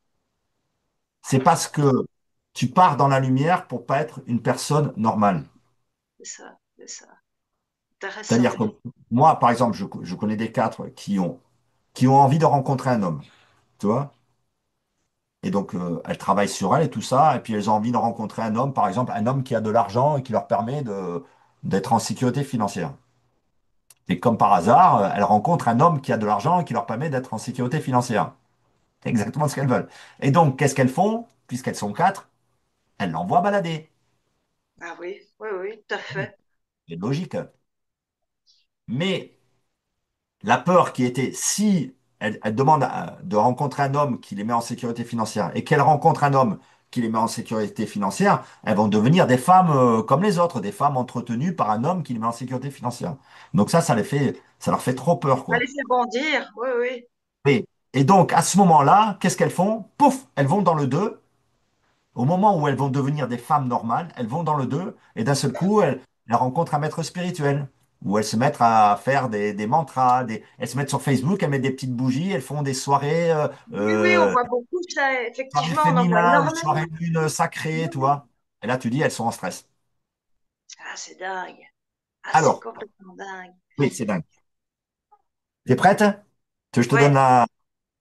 C'est parce que tu pars dans la lumière pour pas être une personne normale. C'est ça, c'est ça. C'est-à-dire Intéressant. que moi, par exemple, je connais des quatre qui ont envie de rencontrer un homme, tu vois? Et donc, elles travaillent sur elles et tout ça, et puis elles ont envie de rencontrer un homme, par exemple, un homme qui a de l'argent et qui leur permet d'être en sécurité financière. Et comme par hasard, elles rencontrent un homme qui a de l'argent et qui leur permet d'être en sécurité financière. C'est exactement ce qu'elles veulent. Et donc, qu'est-ce qu'elles font? Puisqu'elles sont quatre, elles l'envoient balader. Ah oui, oui, oui, tout à Oui, fait. c'est logique. Mais la peur qui était, si elle demande de rencontrer un homme qui les met en sécurité financière et qu'elle rencontre un homme qui les met en sécurité financière, elles vont devenir des femmes comme les autres, des femmes entretenues par un homme qui les met en sécurité financière. Donc ça leur fait trop peur, Ça quoi. les fait bondir, oui, oui. Et, et donc, à ce moment-là, qu'est-ce qu'elles font? Pouf, elles vont dans le 2. Au moment où elles vont devenir des femmes normales, elles vont dans le 2 et d'un seul coup, elles rencontrent un maître spirituel, où elles se mettent à faire des mantras, elles se mettent sur Facebook, elles mettent des petites bougies, elles font des Oui, oui, on voit beaucoup ça, soirées effectivement, on en voit féminines ou énormément. soirées lune sacrées, tu vois. Et là, tu dis, elles sont en stress. Ah, c'est dingue. Ah, c'est Alors, complètement dingue. oui, c'est dingue. T'es prête? Que je te donne Ouais,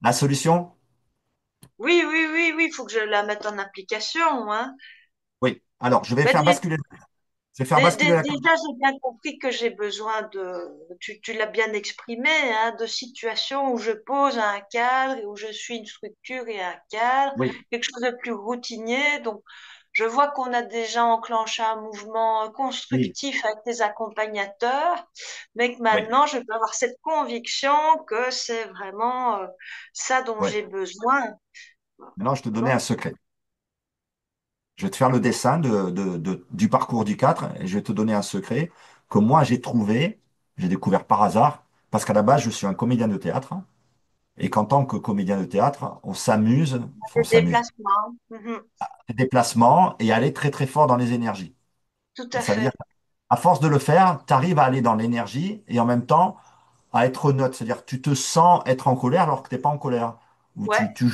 la solution? Oui, oui, oui, oui, il faut que je la mette en application, hein. Oui. Alors, je vais Mais faire basculer. Je vais faire basculer la déjà, j'ai bien compris que j'ai besoin tu l'as bien exprimé, hein, de situations où je pose un cadre et où je suis une structure et un cadre, Oui, quelque chose de plus routinier. Donc, je vois qu'on a déjà enclenché un mouvement oui, constructif avec tes accompagnateurs, mais que oui, maintenant, je peux avoir cette conviction que c'est vraiment ça dont oui. j'ai besoin. Maintenant, je te donnais un Bon, secret. Je vais te faire le dessin du parcours du 4 et je vais te donner un secret que moi j'ai trouvé, j'ai découvert par hasard, parce qu'à la base, je suis un comédien de théâtre et qu'en tant que comédien de théâtre, on s'amuse, enfin, on des s'amuse, déplacements. Mhm. des déplacements et aller très très fort dans les énergies. Tout Et à ça veut dire fait. qu'à force de le faire, tu arrives à aller dans l'énergie et en même temps à être neutre. C'est-à-dire que tu te sens être en colère alors que tu n'es pas en colère. Ou Ouais. tu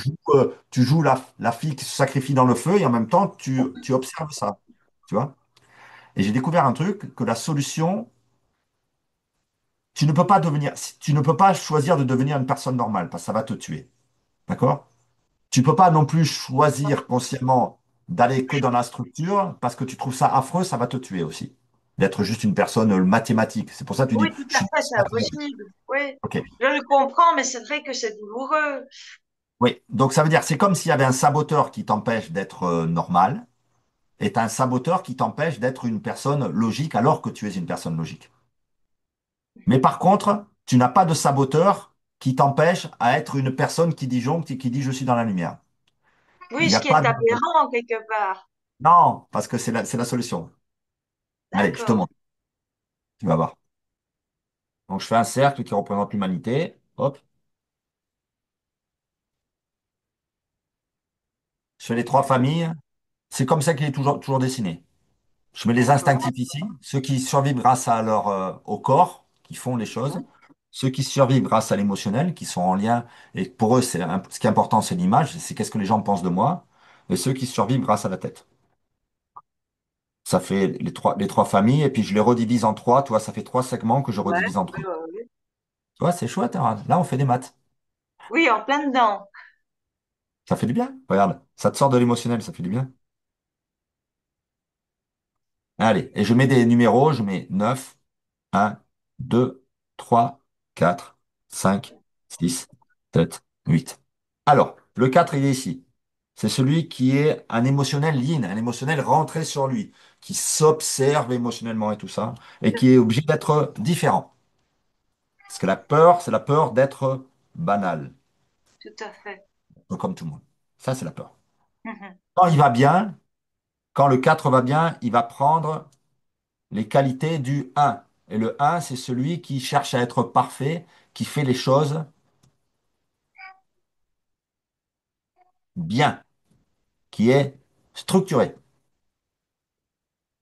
joues la fille qui se sacrifie dans le feu et en même temps tu observes ça. Tu vois? Et j'ai découvert un truc, que la solution, tu ne peux pas choisir de devenir une personne normale, parce que ça va te tuer. D'accord? Tu peux pas non plus choisir consciemment d'aller que dans la structure, parce que tu trouves ça affreux, ça va te tuer aussi. D'être juste une personne mathématique. C'est pour ça que tu dis, Oui, tout je à suis fait, c'est mathématique. impossible. Oui, OK. je le comprends, mais c'est vrai que c'est douloureux. Oui. Donc ça veut dire, c'est comme s'il y avait un saboteur qui t'empêche d'être normal, et t'as un saboteur qui t'empêche d'être une personne logique alors que tu es une personne logique. Mais par contre, tu n'as pas de saboteur qui t'empêche à être une personne qui disjoncte et qui dit je suis dans la lumière. Il Oui, n'y ce a qui pas est de... aberrant quelque part. Non, parce que c'est la solution. Allez, je te D'accord. montre, tu vas voir. Donc je fais un cercle qui représente l'humanité. Hop, je fais les trois familles. C'est comme ça qu'il est toujours dessiné. Je mets les D'accord. instinctifs ici, ceux qui survivent grâce à au corps, qui font les choses, Mhm. ceux qui survivent grâce à l'émotionnel, qui sont en lien, et pour eux, ce qui est important, c'est l'image, c'est qu'est-ce que les gens pensent de moi, et ceux qui survivent grâce à la tête. Ça fait les trois familles, et puis je les redivise en trois, tu vois, ça fait trois segments que je Ouais, redivise en ouais, trois. ouais, ouais. Tu vois, c'est chouette, hein. Là, on fait des maths. Oui, en plein dedans. Ça fait du bien. Regarde, ça te sort de l'émotionnel, ça fait du bien. Allez, et je mets des numéros, je mets 9, 1, 2, 3, 4, 5, 6, 7, 8. Alors, le 4 il est ici. C'est celui qui est un émotionnel lean, un émotionnel rentré sur lui, qui s'observe émotionnellement et tout ça, et qui est obligé d'être différent. Parce que la peur, c'est la peur d'être banal, Tout à fait. donc comme tout le monde. Ça, c'est la peur. Mhm. Quand il va bien, quand le 4 va bien, il va prendre les qualités du un. Et le un, c'est celui qui cherche à être parfait, qui fait les choses bien, qui est structuré.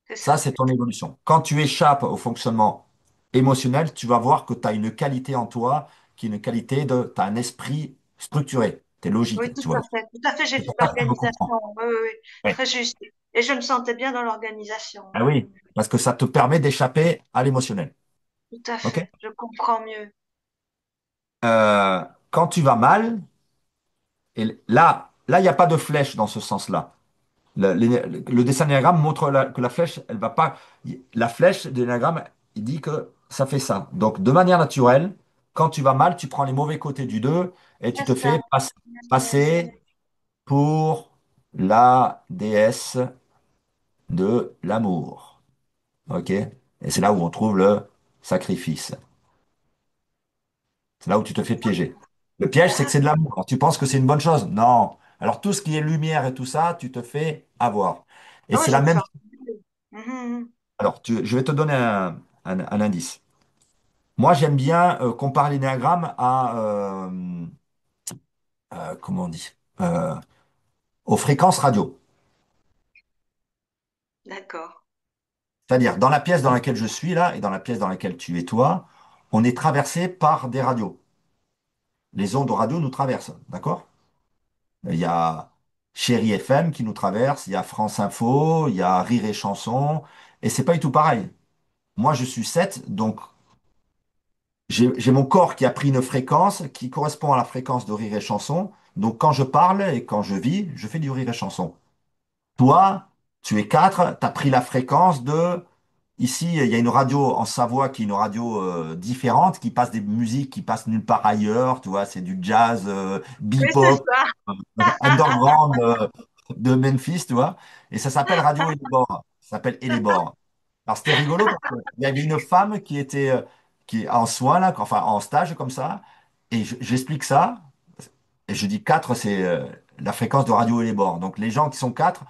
C'est Ça, ça. c'est ton évolution. Quand tu échappes au fonctionnement émotionnel, tu vas voir que tu as une qualité en toi qui est une qualité de... Tu as un esprit structuré. Tu es Oui, logique, tout tu vois. à fait. Tout à fait, j'ai C'est de pour ça que tu me comprends. l'organisation. Oui, oui, oui. Oui. Très juste. Et je me sentais bien dans l'organisation. Ah oui, parce que ça te permet d'échapper à l'émotionnel. Tout à OK? fait. Je comprends mieux. Quand tu vas mal, et là, il n'y a pas de flèche dans ce sens-là. Le dessin d'énagramme montre que la flèche, elle va pas. La flèche de l'énagramme, il dit que ça fait ça. Donc, de manière naturelle, quand tu vas mal, tu prends les mauvais côtés du 2 et tu C'est te ça. fais passer pour la déesse de l'amour. OK? Et c'est là où on trouve le sacrifice. C'est là où tu te fais piéger. Le piège, c'est que c'est de l'amour. Alors, tu penses que c'est une bonne chose? Non. Alors, tout ce qui est lumière et tout ça, tu te fais avoir. Et Ah oui, c'est je la me même. sens mieux. Mhm. Alors, je vais te donner un indice. Moi, j'aime bien comparer l'énéagramme comment on dit, aux fréquences radio. D'accord. C'est-à-dire, dans la pièce dans laquelle je suis là et dans la pièce dans laquelle tu es toi, on est traversé par des radios. Les ondes radio nous traversent, d'accord? Il y a Chéri FM qui nous traverse, il y a France Info, il y a Rire et Chanson, et c'est pas du tout pareil. Moi, je suis 7, donc j'ai mon corps qui a pris une fréquence qui correspond à la fréquence de Rire et Chanson, Donc quand je parle et quand je vis, je fais du rire et chanson. Toi, tu es quatre, tu as pris la fréquence de... Ici, il y a une radio en Savoie qui est une radio différente, qui passe des musiques qui passent nulle part ailleurs, tu vois, c'est du jazz, Oui, c'est bebop, ça. underground de Memphis, tu vois, et ça s'appelle Radio Elébor. Ça s'appelle Elébor. Alors c'était rigolo parce qu'il y avait une femme qui est en soins, là, enfin en stage comme ça, et j'explique ça, et je dis 4 c'est la fréquence de Radio Elébor. Donc les gens qui sont 4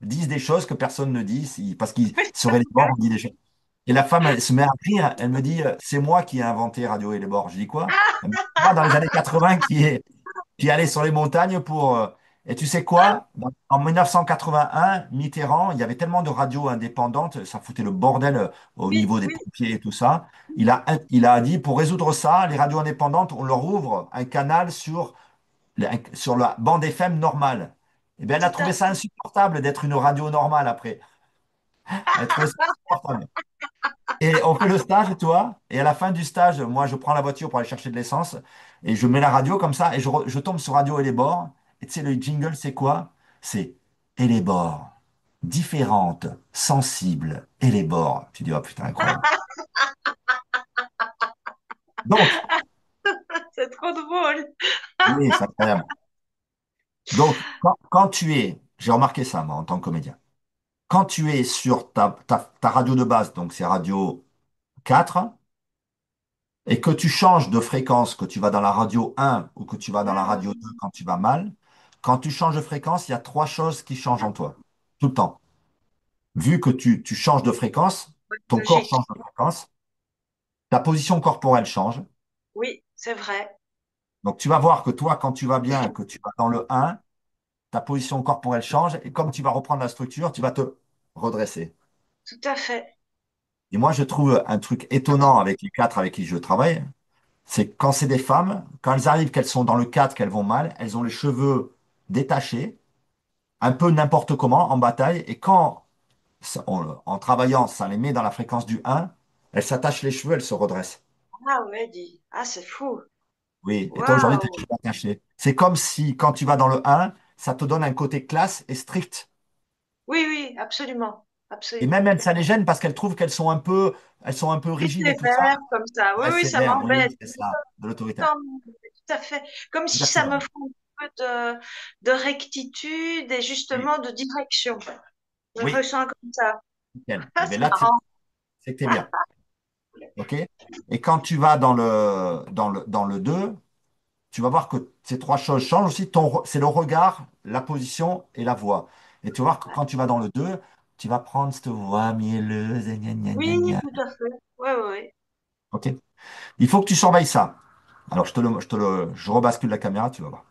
disent des choses que personne ne dit, parce qu'ils Oui, sur Elébor, on dit des choses. Et la femme, elle se met à rire, elle me dit, c'est moi qui ai inventé Radio Elébor. Je dis quoi? Elle me dit, moi, dans les années 80, qui allait sur les montagnes pour... Et tu sais quoi? En 1981, Mitterrand, il y avait tellement de radios indépendantes, ça foutait le bordel au oui, niveau des oui, pompiers et tout ça. Il a dit, pour résoudre ça, les radios indépendantes, on leur ouvre un canal sur la bande FM normale. Eh bien, elle a tout trouvé à ça fait. insupportable d'être une radio normale après. Elle a trouvé ça insupportable. Et on fait le stage, toi, et à la fin du stage, moi, je prends la voiture pour aller chercher de l'essence, et je mets la radio comme ça, et je tombe sur Radio et les bords. Et tu sais, le jingle, c'est quoi? C'est et les bords, différentes, sensibles, et les bords. Tu dis, oh putain, incroyable. Donc, C'est trop drôle. oui, c'est incroyable. Donc, quand tu es, j'ai remarqué ça, moi, en tant que comédien, quand tu es sur ta radio de base, donc c'est Radio 4, et que tu changes de fréquence, que tu vas dans la radio 1 ou que tu vas dans la radio 2 Mhm. quand tu vas mal, quand tu changes de fréquence, il y a trois choses qui changent en toi, tout le temps. Vu que tu changes de fréquence, ton corps Logique. change de fréquence, ta position corporelle change. Oui, c'est vrai. Donc tu vas voir que toi, quand tu vas bien, que tu vas dans le 1, ta position corporelle change et comme tu vas reprendre la structure, tu vas te redresser. Tout à fait. Et moi, je trouve un truc étonnant avec les quatre avec qui je travaille, c'est que quand c'est des femmes, quand elles arrivent, qu'elles sont dans le cadre, qu'elles vont mal, elles ont les cheveux détachés, un peu n'importe comment, en bataille, et quand, en travaillant, ça les met dans la fréquence du 1, elles s'attachent les cheveux, elles se redressent. Ah ouais, dis. Ah, c'est fou. Oui, et toi aujourd'hui, tu as les Waouh. cheveux attachés. C'est comme si, quand tu vas dans le 1, ça te donne un côté classe et strict. Oui, oui, absolument. Et même Absolument. elles, ça les gêne parce qu'elles trouvent elles sont un peu Plus rigides et tout ça. sévère comme ça. Oui, Ouais, oui, ça sévère, oui, m'embête. c'est ça, de l'autoritaire. Tout à fait. Comme si ça me Exactement. ferait un peu de rectitude et Oui, justement de direction. Je oui, ressens comme ça. nickel. Ah, Et bien c'est là, c'est marrant. c'est que t'es bien. OK? Et quand tu vas dans le 2, tu vas voir que ces trois choses changent aussi. C'est le regard, la position et la voix. Et tu vas voir que quand tu vas dans le 2, tu vas prendre cette voix mielleuse, et gna gna gna Oui, gna. tout à fait. Oui, oui, oui. OK? Il faut que tu surveilles ça. Alors, je rebascule la caméra, tu vas voir.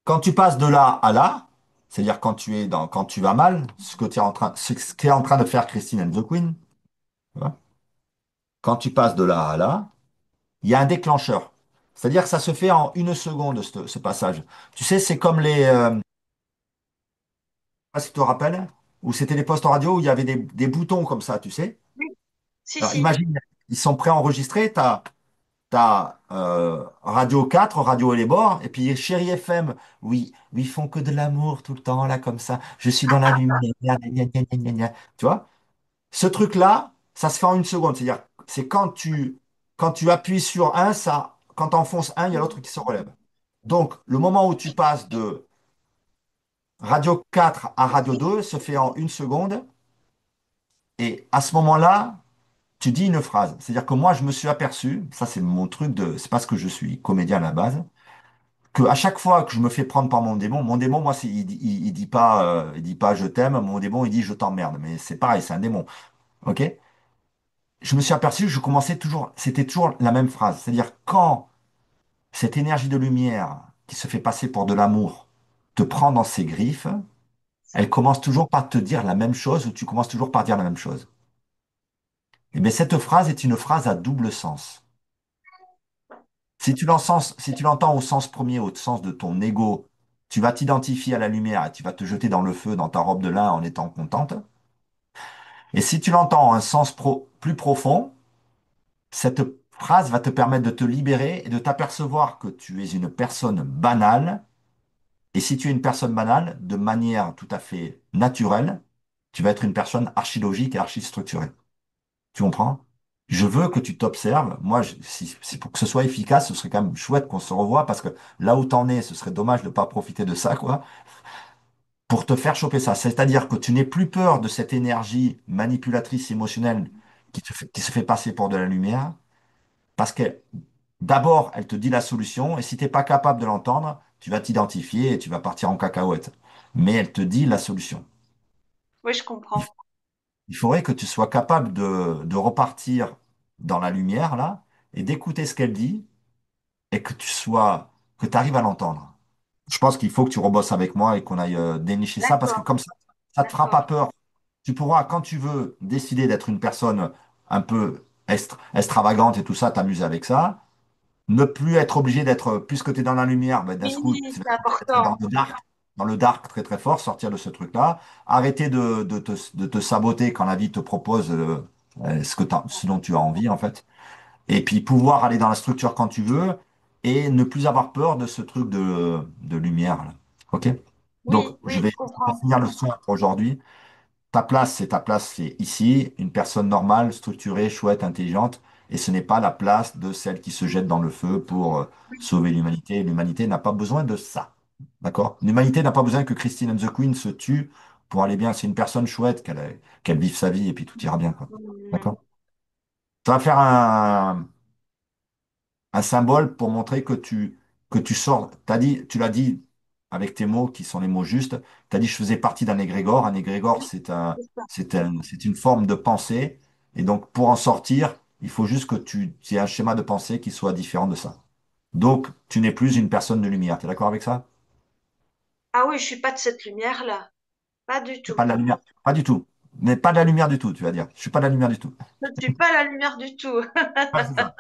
Quand tu passes de là à là, c'est-à-dire quand tu vas mal, ce qu'est en train de faire Christine and the Queen, tu vois, quand tu passes de là à là, il y a un déclencheur. C'est-à-dire que ça se fait en une seconde, ce passage. Tu sais, c'est comme sais pas si tu te rappelles, où c'était les postes radio où il y avait des boutons comme ça, tu sais. Oui, si, Alors si. imagine, ils sont préenregistrés, t'as Radio 4, Radio et les bords, et puis Chéri FM, oui, oui, ils font que de l'amour tout le temps, là, comme ça. Je suis dans la lumière, gna, gna, gna, gna, gna, gna. Tu vois? Ce truc-là, ça se fait en une seconde. C'est-à-dire, c'est quand tu appuies sur un, quand tu enfonces un, il y a l'autre qui se relève. Donc, le moment où tu passes de Radio 4 à Radio 2 se fait en une seconde. Et à ce moment-là, tu dis une phrase. C'est-à-dire que moi, je me suis aperçu, ça c'est mon truc c'est parce que je suis comédien à la base, que à chaque fois que je me fais prendre par mon démon, moi, il dit pas je t'aime, mon démon, il dit je t'emmerde. Mais c'est pareil, c'est un démon. OK? Je me suis aperçu, c'était toujours la même phrase. C'est-à-dire quand cette énergie de lumière qui se fait passer pour de l'amour te prend dans ses griffes, elle commence toujours par te dire la même chose ou tu commences toujours par dire la même chose. Et bien, cette phrase est une phrase à double sens. Si tu l'entends au sens premier, au sens de ton ego, tu vas t'identifier à la lumière et tu vas te jeter dans le feu dans ta robe de lin en étant contente. Et si tu l'entends en un sens plus profond, cette phrase va te permettre de te libérer et de t'apercevoir que tu es une personne banale. Et si tu es une personne banale, de manière tout à fait naturelle, tu vas être une personne archi-logique et archi-structurée. Tu comprends? Je veux que Oui, tu t'observes. Moi, si pour que ce soit efficace, ce serait quand même chouette qu'on se revoie parce que là où t'en es, ce serait dommage de pas profiter de ça, quoi, pour te faire choper ça. C'est-à-dire que tu n'aies plus peur de cette énergie manipulatrice émotionnelle qui se fait passer pour de la lumière parce que d'abord, elle te dit la solution et si t'es pas capable de l'entendre, tu vas t'identifier et tu vas partir en cacahuète. Mais elle te dit la solution. oui, je Il, comprends. il faudrait que tu sois capable de repartir dans la lumière, là, et d'écouter ce qu'elle dit et que tu arrives à l'entendre. Je pense qu'il faut que tu rebosses avec moi et qu'on aille dénicher ça parce que D'accord, comme ça te fera pas d'accord. peur. Tu pourras, quand tu veux, décider d'être une personne un peu extravagante et tout ça, t'amuser avec ça. Ne plus être obligé d'être, puisque tu es dans la lumière, ben, d'un coup, Oui, tu vas c'est être important. dans le dark très très fort, sortir de ce truc-là. Arrêter de te saboter quand la vie te propose ce dont tu as envie, en fait. Et puis pouvoir aller dans la structure quand tu veux et ne plus avoir peur de ce truc de lumière, là. OK? Donc, Oui, oui, je on va comprends. finir le soin pour aujourd'hui. Ta place, c'est ici, une personne normale, structurée, chouette, intelligente, et ce n'est pas la place de celle qui se jette dans le feu pour sauver l'humanité. L'humanité n'a pas besoin de ça. D'accord? L'humanité n'a pas besoin que Christine and the Queen se tue pour aller bien. C'est une personne chouette, qu'elle vive sa vie et puis tout ira bien, quoi. Mhm. D'accord? Ça va faire un symbole pour montrer que tu sors. Tu l'as dit avec tes mots qui sont les mots justes. Tu as dit, je faisais partie d'un égrégore. Un égrégore, Oui, c'est ça. c'est une forme de pensée. Et donc, pour en sortir, il faut juste que tu aies un schéma de pensée qui soit différent de ça. Donc, tu n'es plus une personne de lumière. Tu es d'accord avec ça? Ah oui, je suis pas de cette lumière-là. Pas du Tu pas tout. de la lumière. Pas du tout. Mais pas de la lumière du tout, tu vas dire. Je suis pas de la lumière du tout. Je ne suis pas la lumière du tout. Ouais, c'est ça.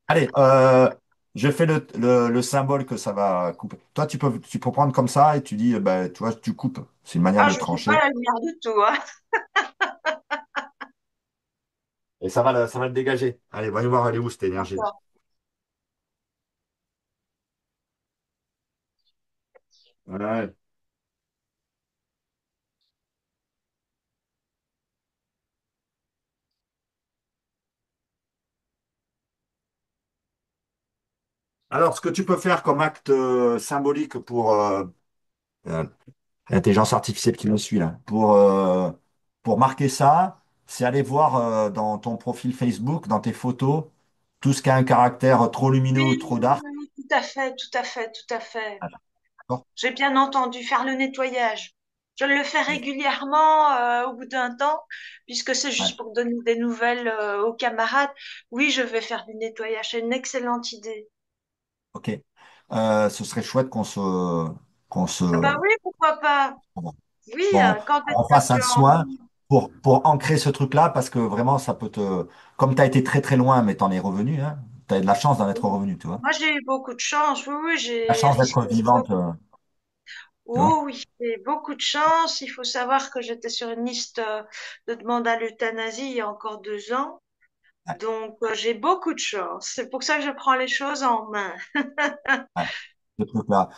Allez, je fais le symbole que ça va couper. Toi, tu peux prendre comme ça et tu dis, bah, tu vois, tu coupes. C'est une manière Ah, de je ne suis pas trancher. la lumière du tout, hein. Et ça va le dégager. Allez, voyons voir, elle est où cette énergie-là. D'accord. Ouais. Alors, ce que tu peux faire comme acte symbolique pour euh, l'intelligence artificielle qui me suit là, pour marquer ça, c'est aller voir dans ton profil Facebook, dans tes photos, tout ce qui a un caractère trop lumineux ou Oui, trop oui, dark. oui, tout à fait, tout à fait, tout à fait. D'accord. J'ai bien entendu faire le nettoyage. Je le fais régulièrement au bout d'un temps, puisque c'est Ouais. juste pour donner des nouvelles aux camarades. Oui, je vais faire du nettoyage. C'est une excellente idée. Ok. Ce serait chouette qu'on se, Ah bah oui, pourquoi pas. Oui, qu'on quand qu'on est-ce que fasse tu un as soin envie? pour ancrer ce truc-là, parce que vraiment, ça peut te. Comme tu as été très très loin, mais tu en es revenu, hein, tu as de la chance d'en être Oui. revenu, tu vois. Moi, j'ai eu beaucoup de chance. Oui, oui, La j'ai chance risqué d'être vivante, tu vois. Oh oui, j'ai beaucoup de chance. Il faut savoir que j'étais sur une liste de demande à l'euthanasie il y a encore 2 ans. Ouais, Donc, j'ai beaucoup de chance. C'est pour ça que je prends les choses en main. ouais, ce truc-là.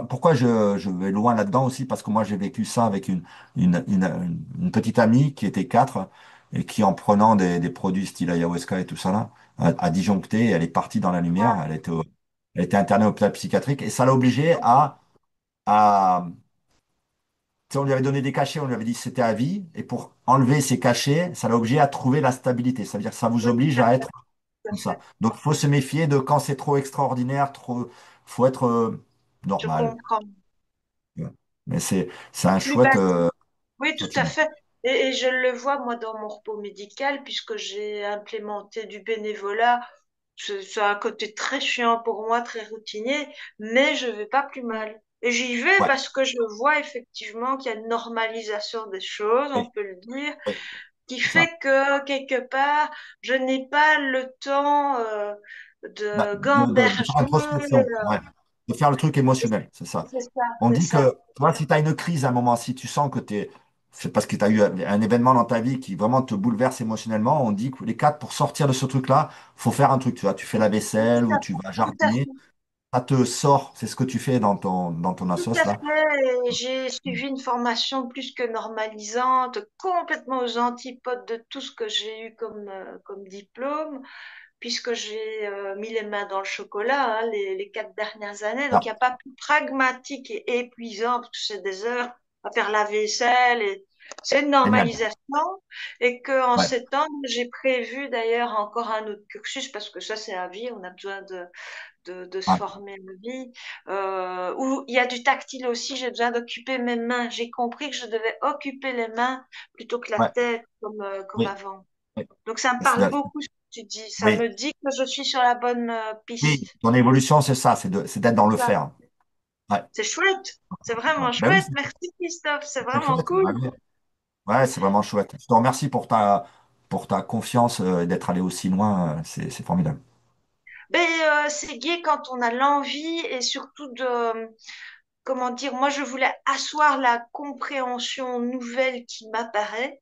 Pourquoi je vais loin là-dedans aussi? Parce que moi, j'ai vécu ça avec une petite amie qui était quatre et qui, en prenant des produits style ayahuasca et tout ça là, a disjoncté, elle est partie dans la lumière, elle était internée au hôpital psychiatrique et ça l'a obligée à tu sais, on lui avait donné des cachets, on lui avait dit que c'était à vie, et pour enlever ces cachets, ça l'a obligé à trouver la stabilité. Ça veut dire que ça vous Oui, oblige tout à à fait, être tout à comme ça. fait. Donc, il faut se méfier de quand c'est trop extraordinaire, faut être Je normal. comprends. Ouais. Mais c'est un Oui, bah, chouette oui, tout à sentiment. fait. Et je le vois, moi, dans mon repos médical, puisque j'ai implémenté du bénévolat. C'est un côté très chiant pour moi, très routinier, mais je vais pas plus mal. Et j'y vais Ouais, parce que je vois effectivement qu'il y a une normalisation des choses, on oui, peut le dire, oui, qui c'est ça. fait que quelque part, je n'ai pas le temps Bah, de gamberger. de faire introspection, ouais. De faire le truc émotionnel, c'est ça. C'est ça, On c'est dit ça. que, toi, si tu as une crise à un moment, si tu sens que tu es c'est parce que tu as eu un événement dans ta vie qui vraiment te bouleverse émotionnellement. On dit que les quatre, pour sortir de ce truc-là, faut faire un truc. Tu vois, tu fais la vaisselle Tout ou à tu fait, vas tout à jardiner. fait. Ça te sort. C'est ce que tu fais dans ton Tout assos à là. fait. Et j'ai suivi une formation plus que normalisante, complètement aux antipodes de tout ce que j'ai eu comme diplôme, puisque j'ai mis les mains dans le chocolat les 4 dernières années. Donc, il Ah, n'y a pas plus pragmatique et épuisant, parce que c'est des heures à faire la vaisselle. Et c'est une génial. normalisation. Et qu'en Ouais, 7 ans, j'ai prévu d'ailleurs encore un autre cursus, parce que ça, c'est la vie. On a besoin de se ouais, former à la vie. Où il y a du tactile aussi, j'ai besoin d'occuper mes mains. J'ai compris que je devais occuper les mains plutôt que la ouais. tête comme Oui, avant. oui. Donc ça me parle C'est- beaucoup ce que tu dis. Ça oui, me dit que je suis sur la bonne oui. piste. Ton évolution, c'est ça, c'est d'être dans le Ça, faire. Ouais. c'est chouette. C'est Ouais. vraiment Ben oui, chouette. Merci Christophe. C'est c'est très vraiment chouette. cool. Ouais, ouais. Ouais, c'est vraiment chouette. Je te remercie pour ta confiance et d'être allé aussi loin. C'est formidable. Mais c'est gai quand on a l'envie et surtout comment dire, moi je voulais asseoir la compréhension nouvelle qui m'apparaît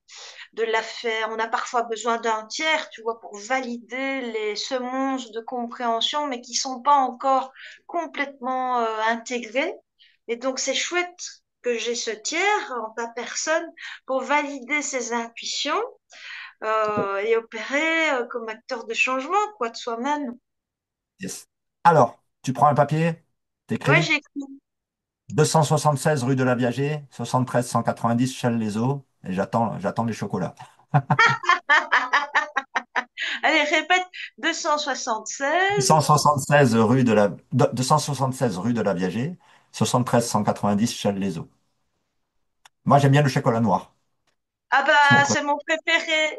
de l'affaire. On a parfois besoin d'un tiers, tu vois, pour valider les semonces de compréhension, mais qui sont pas encore complètement intégrées. Et donc, c'est chouette que j'ai ce tiers en ta personne pour valider ces intuitions et opérer comme acteur de changement, quoi, de soi-même. Yes. Alors, tu prends un papier, Ouais, t'écris j'ai écrit. 276 rue de la Viager, 73 190 Chelles-les-Eaux, et j'attends les chocolats. Allez, répète 276. 276 rue de la, 276 rue de la Viager, 73 190 Chelles-les-Eaux. Moi, j'aime bien le chocolat noir. Ah C'est mon bah, préféré. c'est mon préféré.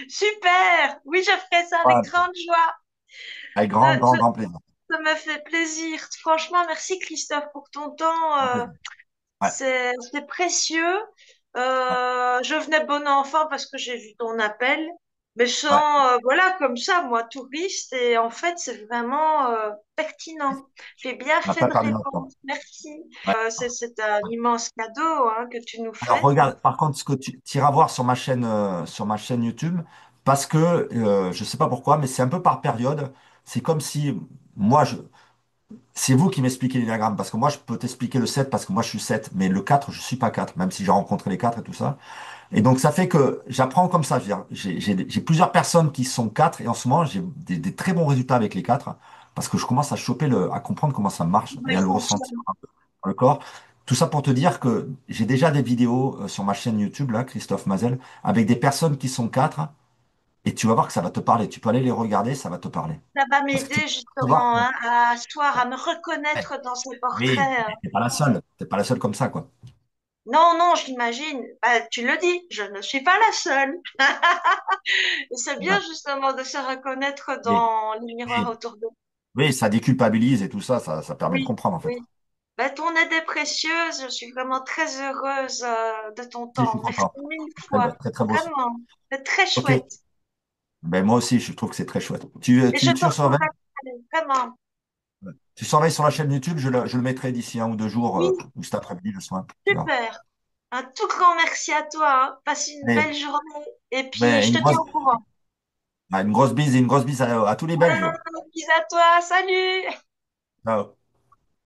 Super. Oui, je ferai ça avec Ouais, grande joie. avec grand, Euh, grand, je- grand plaisir. Ça me fait plaisir. Franchement, merci Christophe pour ton temps. Grand plaisir. Ouais, C'est précieux. ouais, Je venais bon enfant parce que j'ai vu ton appel, mais ouais. sans, voilà, comme ça, moi, touriste. Et en fait, c'est vraiment pertinent. J'ai bien On n'a fait pas de perdu notre temps. répondre. Merci. Ouais. C'est un immense cadeau hein, que tu nous Alors fais. regarde, par contre, ce que tu iras voir sur ma chaîne YouTube, parce que je sais pas pourquoi, mais c'est un peu par période. C'est comme si moi, c'est vous qui m'expliquez l'énagramme, parce que moi, je peux t'expliquer le 7 parce que moi, je suis 7 mais le 4 je suis pas 4 même si j'ai rencontré les 4 et tout ça. Et donc, ça fait que j'apprends comme ça. Je veux dire, j'ai plusieurs personnes qui sont 4 et en ce moment, j'ai des très bons résultats avec les 4 parce que je commence à choper à comprendre comment ça marche et Oui, à le ressentir fonctionne. dans le corps. Tout ça pour te dire que j'ai déjà des vidéos sur ma chaîne YouTube, là, Christophe Mazel, avec des personnes qui sont 4 et tu vas voir que ça va te parler. Tu peux aller les regarder, ça va te parler. Ça va Parce que tu m'aider vas voir. justement hein, à asseoir, à me Ouais. reconnaître dans ces Oui, portraits. t'es pas la seule. T'es pas la seule comme ça, quoi. Non, non, j'imagine. Bah, tu le dis, je ne suis pas la seule. Et c'est bien Ouais. justement de se reconnaître Oui, dans les miroirs oui, autour de nous. oui, ça déculpabilise et tout ça, ça permet de Oui, comprendre, en fait. oui. Bah, ton aide est précieuse. Je suis vraiment très heureuse de ton Si, je suis temps. Merci content. mille Très, fois. très, très beau. Vraiment. C'est très Ok. chouette. Ben, moi aussi, je trouve que c'est très chouette. Et je te Tu surveilles, recontacterai. Vraiment. tu surveilles sur la chaîne YouTube, je le mettrai d'ici 1 ou 2 jours, Oui, ou cet après-midi, le soir. Tu vois. super. Un tout grand merci à toi. Hein. Passe une Mais, belle journée. Et puis, mais je te tiens au courant. une grosse bise et une grosse bise à tous les Belges. Bisous à toi. Salut. Ciao.